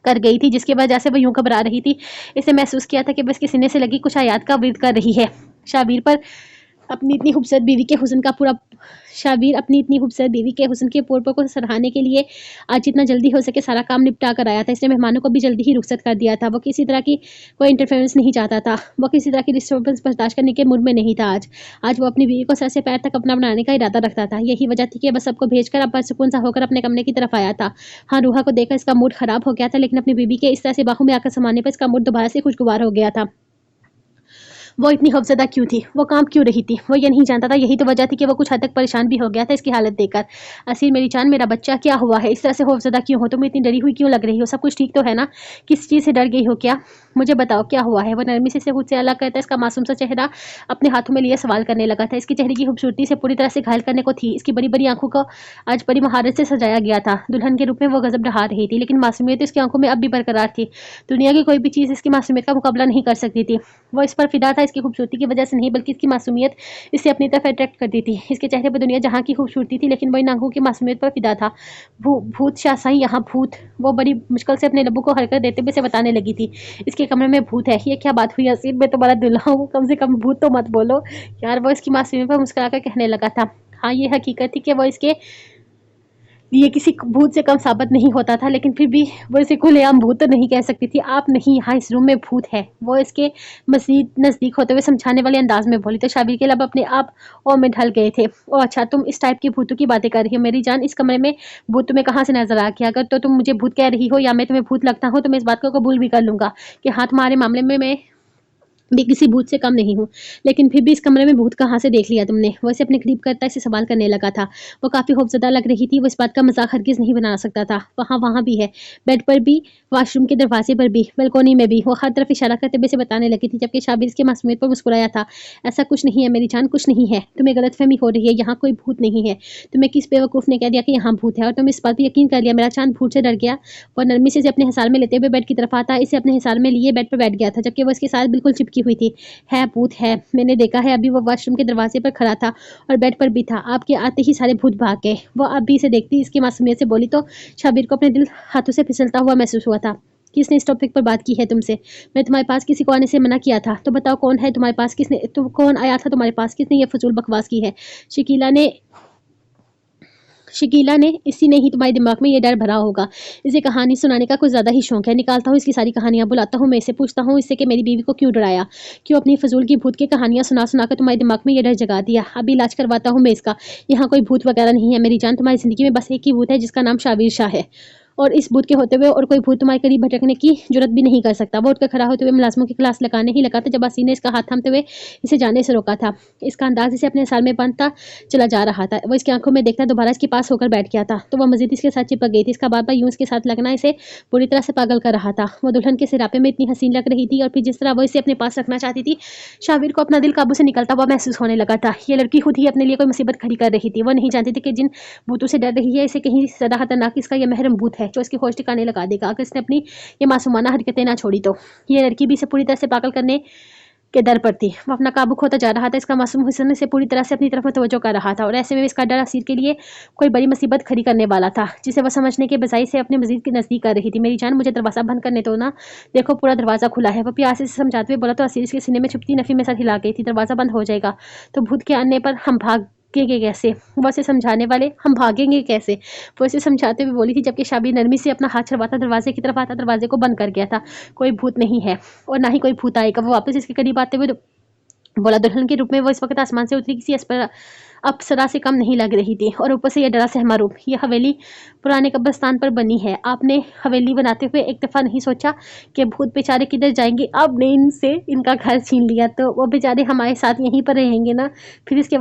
कर गई थी जिसकी वजह से वो यूं घबरा रही थी? इसे महसूस किया था कि वो इसके सीने से लगी कुछ आयात का विरोध कर रही है। शाबिर पर अपनी इतनी खूबसूरत बीवी के हुस्न का पूरा शाबिर अपनी इतनी खूबसूरत बीवी के हुस्न के पूर्व को सराहने के लिए आज जितना जल्दी हो सके सारा काम निपटा कर आया था। इसने मेहमानों को भी जल्दी ही रुखसत कर दिया था। वो किसी तरह की कोई इंटरफेरेंस नहीं चाहता था। वो किसी तरह की डिस्टर्बेंस बर्दाश्त करने के मूड में नहीं था। आज वो अपनी बीवी को सर से पैर तक अपना बनाने का इरादा रखता था। यही वजह थी कि बस सबको भेजकर अब सुकून सा होकर अपने कमरे की तरफ आया था। हाँ, रूहा को देखकर इसका मूड खराब हो गया था, लेकिन अपनी बीवी के इस तरह से बाहों में आकर समाने पर इसका मूड दोबारा से खुशगवार हो गया था। वो इतनी खौफजदा क्यों थी? वो कांप क्यों रही थी? वो ये नहीं जानता था। यही तो वजह थी कि वो कुछ हद तक परेशान भी हो गया था इसकी हालत देखकर। असीर मेरी जान, मेरा बच्चा क्या हुआ है? इस तरह से खौफजदा क्यों हो? तुम इतनी डरी हुई क्यों लग रही हो? सब कुछ ठीक तो है ना? किस चीज़ से डर गई हो क्या? मुझे बताओ क्या हुआ है? वो नरमी से खुद से अलग करता इसका मासूम सा चेहरा अपने हाथों में लिए सवाल करने लगा था। इसके चेहरे की खूबसूरती से पूरी तरह से घायल करने को थी। इसकी बड़ी बड़ी आंखों को आज बड़ी महारत से सजाया गया था। दुल्हन के रूप में वो गजब ढहा रही थी, लेकिन मासूमियत इसकी आंखों में अब भी बरकरार थी। दुनिया की कोई भी चीज़ इसकी मासूमियत का मुकाबला नहीं कर सकती थी। वो इस पर फिदा था, इसकी खूबसूरती की वजह से नहीं बल्कि इसकी मासूमियत इसे अपनी तरफ अट्रैक्ट करती थी। इसके चेहरे पर दुनिया जहाँ की खूबसूरती थी, लेकिन वही आंखों की मासूमियत पर फिदा था। भूत शासाई, यहाँ भूत। वो बड़ी मुश्किल से अपने लबों को हरकत देते हुए से बताने लगी थी, इसके कमरे में भूत है। ये क्या बात हुई असीर? मैं तुम्हारा दुल्हा हूँ, कम से कम भूत तो मत बोलो यार। वो इसकी मासूमियत पर मुस्कुराकर कहने लगा था। हाँ, ये हकीकत थी कि वो इसके ये किसी भूत से कम साबित नहीं होता था, लेकिन फिर भी वो इसे खुलेआम भूत तो नहीं कह सकती थी। आप नहीं, यहाँ इस रूम में भूत है। वो इसके मजीद नज़दीक होते हुए समझाने वाले अंदाज में बोली तो शाबिर के लब अपने आप ओ में ढल गए थे। ओ अच्छा, तुम इस टाइप की भूतों की बातें कर रही हो? मेरी जान, इस कमरे में भूत तुम्हें कहाँ से नजर आ गया? अगर तो तुम मुझे भूत कह रही हो या मैं तुम्हें भूत लगता हूँ तो मैं इस बात को कबूल भी कर लूंगा कि हाँ, तुम्हारे मामले में मैं भी किसी भूत से कम नहीं हूँ, लेकिन फिर भी इस कमरे में भूत कहाँ से देख लिया तुमने? वो इसे अपने करीब करता इसे सवाल करने लगा था। वो काफ़ी खौफजदा लग रही थी। वो इस बात का मजाक हरगिज़ नहीं बना सकता था। वहाँ भी है, बेड पर भी, वॉशरूम के दरवाजे पर भी, बालकोनी में भी। वो हर तरफ इशारा करते हुए इसे बताने लगी थी, जबकि शाबिर इसके मासूमियत पर मुस्कुराया था। ऐसा कुछ नहीं है मेरी जान, कुछ नहीं है। तुम्हें गलतफहमी हो रही है, यहाँ कोई भूत नहीं है। तुम्हें किस बेवकूफ़ ने कह दिया कि यहाँ भूत है और तुम इस बात पर यकीन कर लिया? मेरा चांद भूत से डर गया। वो नरमी से इसे अपने हिसार में लेते हुए बेड की तरफ आता इसे अपने हिसार में लिए बेड पर बैठ गया था, जबकि वो इसके साथ बिल्कुल चिपकी हुई थी। है, भूत है, मैंने देखा है। अभी वो वॉशरूम के दरवाजे पर खड़ा था और बेड पर भी था। आपके आते ही सारे भूत भाग गए। वो अब भी इसे देखती इसकी मासूमियत से बोली तो शाबिर को अपने दिल हाथों से फिसलता हुआ महसूस हुआ था। किसने इस टॉपिक पर बात की है तुमसे? मैं तुम्हारे पास किसी को आने से मना किया था, तो बताओ कौन है तुम्हारे पास? किसने तो कौन आया था तुम्हारे पास? किसने ये फजूल बकवास की है? शकीला ने इसी ने ही तुम्हारे दिमाग में ये डर भरा होगा। इसे कहानी सुनाने का कुछ ज़्यादा ही शौक है। निकालता हूँ इसकी सारी कहानियाँ, बुलाता हूँ मैं इसे, पूछता हूँ इससे कि मेरी बीवी को क्यों डराया, क्यों अपनी फजूल की भूत की कहानियाँ सुना सुना कर तुम्हारे दिमाग में ये डर जगा दिया। अभी इलाज करवाता हूँ मैं इसका। यहाँ कोई भूत वगैरह नहीं है मेरी जान। तुम्हारी ज़िंदगी में बस एक ही भूत है जिसका नाम शाबिर शाह है, और इस भूत के होते हुए और कोई भूत तुम्हारे करीब भटकने की जरूरत भी नहीं कर सकता। वो उठकर खड़ा होते हुए मुलाजमों की क्लास लगाने ही लगा था जब असीर ने इसका हाथ थामते हुए इसे जाने से रोका था। इसका अंदाज इसे अपने साल में बांधता चला जा रहा था। वो इसकी आंखों में देखता दोबारा इसके पास होकर बैठ गया था, तो वह मजीद इसके साथ चिपक गई थी। इसका बार बार यूं इसके साथ लगना इसे पूरी तरह से पागल कर रहा था। वो दुल्हन के सिरापे में इतनी हसीन लग रही थी और फिर जिस तरह वो इसे अपने पास रखना चाहती थी, शाबिर को अपना दिल काबू से निकलता हुआ महसूस होने लगा था। ये लड़की खुद ही अपने लिए कोई मुसीबत खड़ी कर रही थी। वो नहीं जानती थी कि जिन भूतों से डर रही है इसे कहीं ज्यादा खतरनाक इसका यह महरम भूत है जो इसकी होश ठिकाने लगा देगा अगर इसने अपनी ये मासूमाना हरकतें ना छोड़ी तो। ये लड़की भी इसे पूरी तरह से पागल करने के डर पर थी। वो अपना काबू खोता जा रहा था। इसका मासूम हुस्न से पूरी तरह से अपनी तरफ तवज्जो कर रहा था और ऐसे में इसका डर असीर के लिए कोई बड़ी मुसीबत खड़ी करने वाला था, जिसे वह समझने के बजाय से अपने मजीद के नज़दीक कर रही थी। मेरी जान, मुझे दरवाज़ा बंद करने दो ना, देखो पूरा दरवाज़ा खुला है। वह प्यासे से समझाते हुए बोला तो असीर के सीने में छुपती नफी में सर हिला गई थी। दरवाज़ा बंद हो जाएगा तो भूत के आने पर हम भागेंगे कैसे? वो उसे समझाने वाले, हम भागेंगे कैसे? वो उसे समझाते हुए बोली थी, जबकि शाबीर नरमी से अपना हाथ छुड़वाता दरवाजे की तरफ आता, दरवाजे को बंद कर गया था। कोई भूत नहीं है और ना ही कोई भूत आएगा। वो वापस इसके करीब आते हुए बोला, दुल्हन के रूप में वो इस वक्त आसमान से उतरी किसी अप्सरा से कम नहीं लग रही थी, और ऊपर से यह डरा सहमा रूप। यह हवेली पुराने कब्रिस्तान पर बनी है। आपने हवेली बनाते हुए एक दफ़ा नहीं सोचा कि भूत बेचारे किधर जाएंगे? आपने इनसे इनका घर छीन लिया तो वो बेचारे हमारे साथ यहीं पर रहेंगे ना। फिर इसके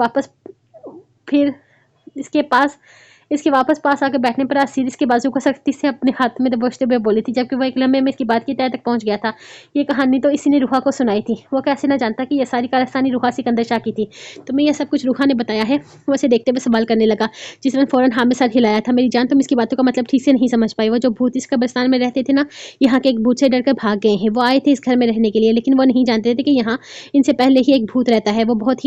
वापस पास आकर बैठने पर असीर इसके बाजू को सख्ती से अपने हाथ में दबोचते हुए बोली थी, जबकि वो एक लम्हे में इसकी बात की तह तक पहुंच गया था। ये कहानी तो इसी ने रूहा को सुनाई थी। वो कैसे न जानता कि यह सारी कारस्तानी रूहा सिकंदर शाह की थी। तुम्हें यह सब कुछ रूहा ने बताया है? वो उसे देखते हुए सवाल करने लगा, जिसने फौरन हाँ में सर हिलाया था। मेरी जान, तुम इसकी बातों का मतलब ठीक से नहीं समझ पाई। वो जो भूत इस कब्रिस्तान में रहते थे ना, यहाँ के एक भूत से डर कर भाग गए हैं। वो आए थे इस घर में रहने के लिए, लेकिन वो नहीं जानते थे कि यहाँ इनसे पहले ही एक भूत रहता है। वो बहुत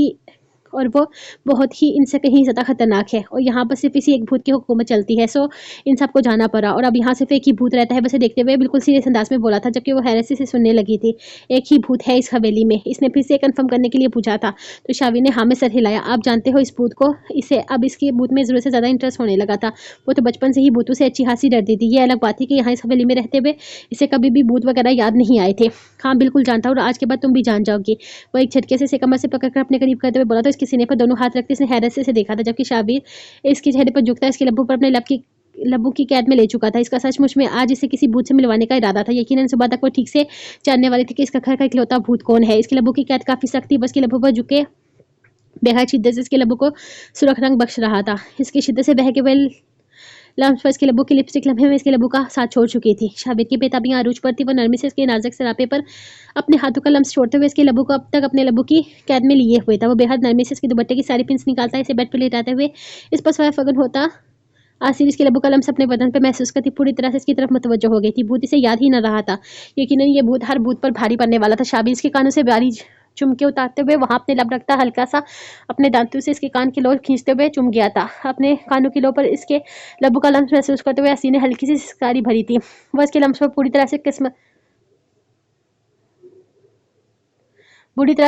ही इनसे कहीं ज़्यादा खतरनाक है, और यहाँ पर सिर्फ इसी एक भूत की हुकूमत चलती है। सो इन सबको जाना पड़ा, और अब यहाँ सिर्फ एक ही भूत रहता है। बसे देखते हुए बिल्कुल सीरियस अंदाज में बोला था, जबकि वो हैरत से सुनने लगी थी। एक ही भूत है इस हवेली में? इसने फिर से कंफर्म करने के लिए पूछा था, तो शाबीर ने हाँ में सर हिलाया। आप जानते हो इस भूत को? इसे अब इसके भूत में ज़रूरत से ज़्यादा इंटरेस्ट होने लगा था। वो तो बचपन से ही भूतों से अच्छी खासी डरती थी। ये अलग बात थी कि यहाँ इस हवेली में रहते हुए इसे कभी भी भूत वगैरह याद नहीं आए थे। हाँ बिल्कुल जानता हूँ, और आज के बाद तुम भी जान जाओगी। वो एक झटके से इसे कमर से पकड़कर अपने करीब करते हुए बोला तो इसके सीने पर दोनों हाथ रखते इसने हैरत से इसे देखा था, जबकि शाबीर इसके चेहरे पर झुकता इसके लब्बों पर अपने लब्बों की कैद में ले चुका था। इसका सचमुच में आज इसे किसी भूत से मिलवाने का इरादा था। यकीनन सुबह तक वो ठीक से जानने वाली थी कि इसका घर का इकलौता भूत कौन है। इसकी लब्बों की कैद काफी सख्त थी, बस के लब्बों पर झुके बेहद शिद्दत से इसके लब्बों को सुरख रंग बख्श रहा था। इसकी शिद्दत से बह के वह लम्स पर इसके लब्बों की लिपस्टिक लम्हे में इसके लब्बों का साथ छोड़ चुकी थी। शाबिर की बेताबियां आरूज पर थी। वो नरमी से इसके नाजुक सरापे पर अपने हाथों का लम्स छोड़ते हुए इसके लब्बों को अब तक अपने लब्बों की कैद में लिए हुए था। वो बेहद नरमी से इसके दुपट्टे की सारी पिंस निकालता, इसे बेड पर लेटाते हुए इस पर स्वयं फगन होता। आसिर इसके लब्बों का लम्स अपने बदन पर महसूस करती पूरी तरह से इसकी तरफ मुतवज्जो हो गई थी। भूत इसे याद ही न रहा था। यकीनन ये भूत हर भूत पर भारी पड़ने वाला था। शाबिर इसके कानों से बारी चुमके उतारते हुए वहां अपने लब रखता हल्का सा अपने दांतों से इसके कान की लोर खींचते हुए चुम गया था। अपने कानों की लोर पर इसके लब्बों का लम्स महसूस करते हुए हसी ने हल्की सी सिसकारी भरी थी। वह इसके लम्स पर बुरी तरह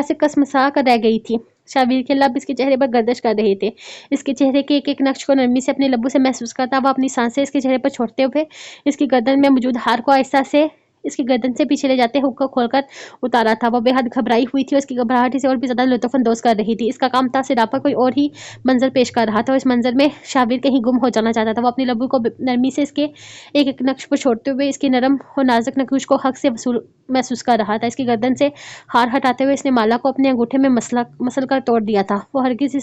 से कसमसा कर रह गई थी। शाबिर के लब इसके चेहरे पर गर्दिश कर रहे थे। इसके चेहरे के एक एक नक्श को नरमी से अपने लब्बों से महसूस करता, वह अपनी सांसें इसके चेहरे पर छोड़ते हुए इसकी गर्दन में मौजूद हार को आहिस्ता से इसकी गर्दन से पीछे ले जाते हुक को खोलकर उतारा था। वह बेहद घबराई हुई थी और इसकी घबराहट इसे और भी ज़्यादा लुत्फ़अंदोज़ कर रही थी। इसका काम था सिरापा कोई और ही मंजर पेश कर रहा था, और इस मंजर में शाबिर कहीं गुम हो जाना चाहता था। वो अपनी लब्बों को नरमी से इसके एक एक नक्श पर छोड़ते हुए इसके नरम और नाजुक नक्श को हक से वसूल महसूस कर रहा था। इसकी गर्दन से हार हटाते हुए इसने माला को अपने अंगूठे में मसल कर तोड़ दिया था। वो हरगिज़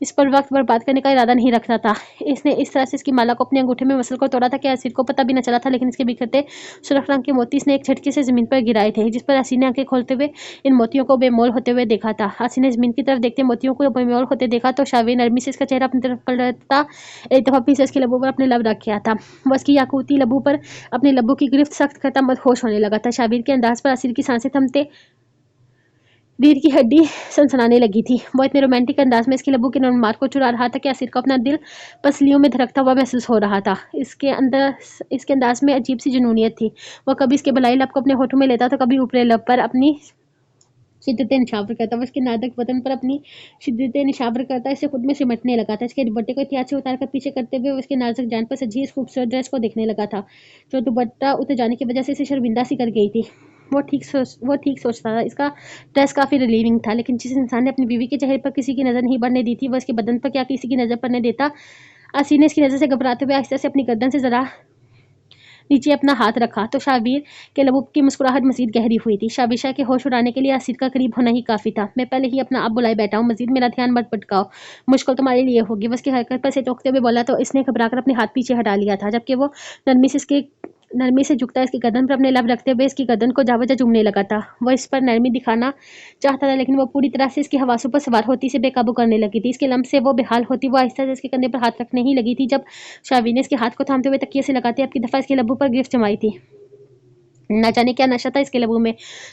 इस पर वक्त बर्बाद करने का इरादा नहीं रखता था। इसने इस तरह से इसकी माला को अपने अंगूठे में मसल कर तोड़ा था कि असीर को पता भी न चला था, लेकिन इसके बिखरते सुर्ख रंग के मोती इसने एक झटके से जमीन पर गिराए थे, जिस पर असीर ने आंखें खोलते हुए इन मोतियों को बेमोल होते हुए देखा था। असीर ने जमीन की तरफ देखते मोतियों को बेमोल होते देखा तो शाबिर नरमी से इसका चेहरा अपनी तरफ पलटता एक दफा फिर से इसके लबों पर अपने लब रख गया था। वह इसकी याकूती लबों पर अपने लबों की गिरफ्त सख्त करता मदहोश होने लगा था। शाबिर के अंदाज पर असीर की सांसें थमते रीढ़ की हड्डी सनसनाने लगी थी। वो इतने रोमांटिक अंदाज में इसकी लबों के नरमात को चुरा रहा था कि असीर को अपना दिल पसलियों में धड़कता हुआ महसूस हो रहा था। इसके अंदाज में अजीब सी जुनूनियत थी। वो कभी इसके बलाई लब को अपने होठों में लेता तो कभी ऊपरी लब पर अपनी शिद्दत निशावर करता। वो इसके नाजुक बदन पर अपनी शिद्दत निशावर करता इसे खुद में सिमटने लगा था। इसके दुपट्टे को एहतियात से उतार कर पीछे करते हुए उसके नाजुक जान पर सजी इस खूबसूरत ड्रेस को देखने लगा था, जो दुपट्टा उतर जाने की वजह से इसे शर्मिंदा सी कर गई थी। वो ठीक सोचता था। इसका ड्रेस काफ़ी रिलीविंग था, लेकिन जिस इंसान ने अपनी बीवी के चेहरे पर किसी की नज़र नहीं बढ़ने दी थी, वह इसके बदन पर क्या किसी की नज़र पड़ने देता। असीर ने इसकी नज़र से घबराते हुए आहिस्ता से अपनी गर्दन से ज़रा नीचे अपना हाथ रखा तो शाबिर के लबों की मुस्कुराहट मजीद गहरी हुई थी। शाबिर शाह के होश उड़ाने के लिए असीर का करीब होना ही काफ़ी था। मैं पहले ही अपना आप बुलाए बैठा हूँ, मजीद मेरा ध्यान मत भटकाओ, मुश्किल तुम्हारे लिए होगी। वो उसकी हरकत पर से टोकते हुए बोला तो इसने घबराकर अपने हाथ पीछे हटा लिया था, जबकि वो नरमी से झुकता इसकी गर्दन पर अपने लब रखते हुए इसकी गर्दन को जावजा चूमने लगा था। वह इस पर नरमी दिखाना चाहता था, लेकिन वो पूरी तरह से इसके हवासों पर सवार होती इसे बेकाबू करने लगी थी। इसके लम्ब से वो बेहाल होती वो आहिस्ता से इसके कंधे पर हाथ रखने ही लगी थी, जब शाबिर ने इसके हाथ को थामते हुए तकिए से लगाते अब की दफ़ा इसके लब्बों पर गिरफ्त जमाई थी। نہ جانے کیا نشہ تھا اس کے لبوں میں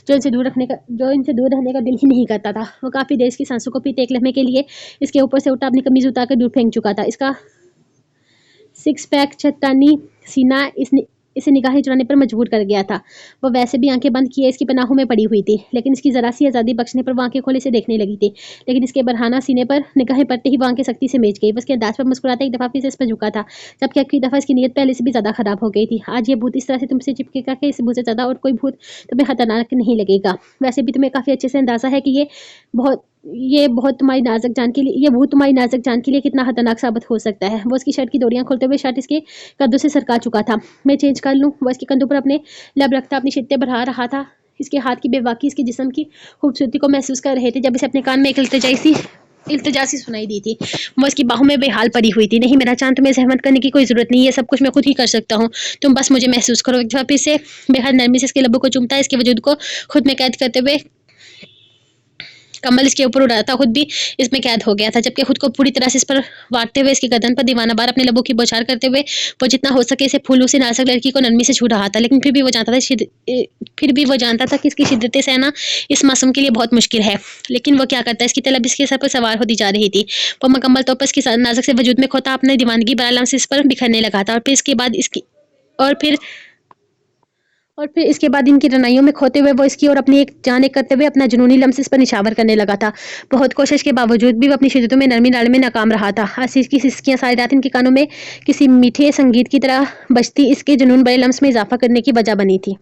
جو انसे दूर रहने का दिल ही नहीं करता था. وہ کافی دیر اس کی سانسوں کو پیتے ایک لمحے کے لیے اس کے اوپر سے اٹھا اپنی قمیض اتار کر دور پھینک چکا تھا. اس کا سکس پیک چٹانی سینہ اسے نگاہیں چرانے پر مجبور کر گیا تھا. وہ ویسے بھی آنکھیں بند کیے اس کی پناہوں میں پڑی ہوئی تھی لیکن اس کی ذرا سی آزادی بخشنے پر وہ آنکھیں کھولے سے دیکھنے لگی تھی. لیکن اس کے برہنہ سینے پر نگاہیں پڑتے ہی وہ آنکھیں سختی سے میچ گئی. وہ اس کے انداز پر مسکراتا ایک دفعہ پھر سے اس پر جھکا تھا جبکہ اگلی دفعہ اس کی نیت پہلے سے بھی زیادہ خراب ہو گئی تھی. آج یہ بھوت اس طرح سے تم سے چپکے گا کہ اس بھوت سے زیادہ اور کوئی بھوت تمہیں خطرناک نہیں لگے گا. ویسے بھی تمہیں کافی اچھے سے اندازہ ہے کہ یہ بہت تمہاری نازک جان کے لیے کتنا خطرناک ثابت ہو سکتا ہے. وہ اس کی شرٹ کی ڈوریاں کھولتے ہوئے شرٹ اس کے کندھوں سے سرکا چکا تھا. میں چینج کر لوں. وہ اس کے کندھوں پر اپنے لب رکھتا اپنی شدتیں بڑھا رہا تھا. اس کے ہاتھ کی بے واقعی اس کے جسم کی خوبصورتی کو محسوس کر رہے تھے جب اسے اپنے کان میں ایک التجا سی سنائی دی تھی. وہ اس کی باہوں میں بے حال پڑی ہوئی تھی. نہیں میرا چاند تمہیں زحمت کرنے کی کوئی ضرورت نہیں ہے. سب کچھ میں خود ہی کر سکتا ہوں. تم بس مجھے محسوس کرو. ایک دفعہ پھر سے بے حد نرمی سے اس کے لبوں کو چومتا اس کے وجود کو خود میں قید کرتے ہوئے کمل اس کے اوپر اڑاتا خود بھی اس میں قید ہو گیا تھا جبکہ خود کو پوری طرح سے اس پر وارتے ہوئے اس کی گردن پر دیوانہ بار اپنے لبوں کی بوچھار کرتے ہوئے وہ جتنا ہو سکے اسے پھولوں سے نازک لڑکی کو نرمی سے چھو رہا تھا. لیکن پھر بھی وہ جانتا تھا کہ اس کی شدت سہنا اس معصوم کے لیے بہت مشکل ہے. لیکن وہ کیا کرتا اس کی طلب اس کے سر پر سوار ہوتی جا رہی تھی. وہ مکمل طور پر اس کی نازک سے وجود میں کھوتا اپنی دیوانگی برائے لمس اس پر بکھرنے لگا تھا. اور پھر اس کے بعد ان کی رنائیوں میں کھوتے ہوئے وہ اس کی اور اپنی ایک جان ایک کرتے ہوئے اپنا جنونی لمس اس پر نچھاور کرنے لگا تھا. بہت کوشش کے باوجود بھی وہ اپنی شدتوں میں نرمی ڈالنے میں ناکام رہا تھا. اسیر کی سسکیاں ساری رات ان کے کانوں میں کسی میٹھے سنگیت کی طرح بجتی اس کے جنون بڑے لمس میں اضافہ کرنے کی وجہ بنی تھی.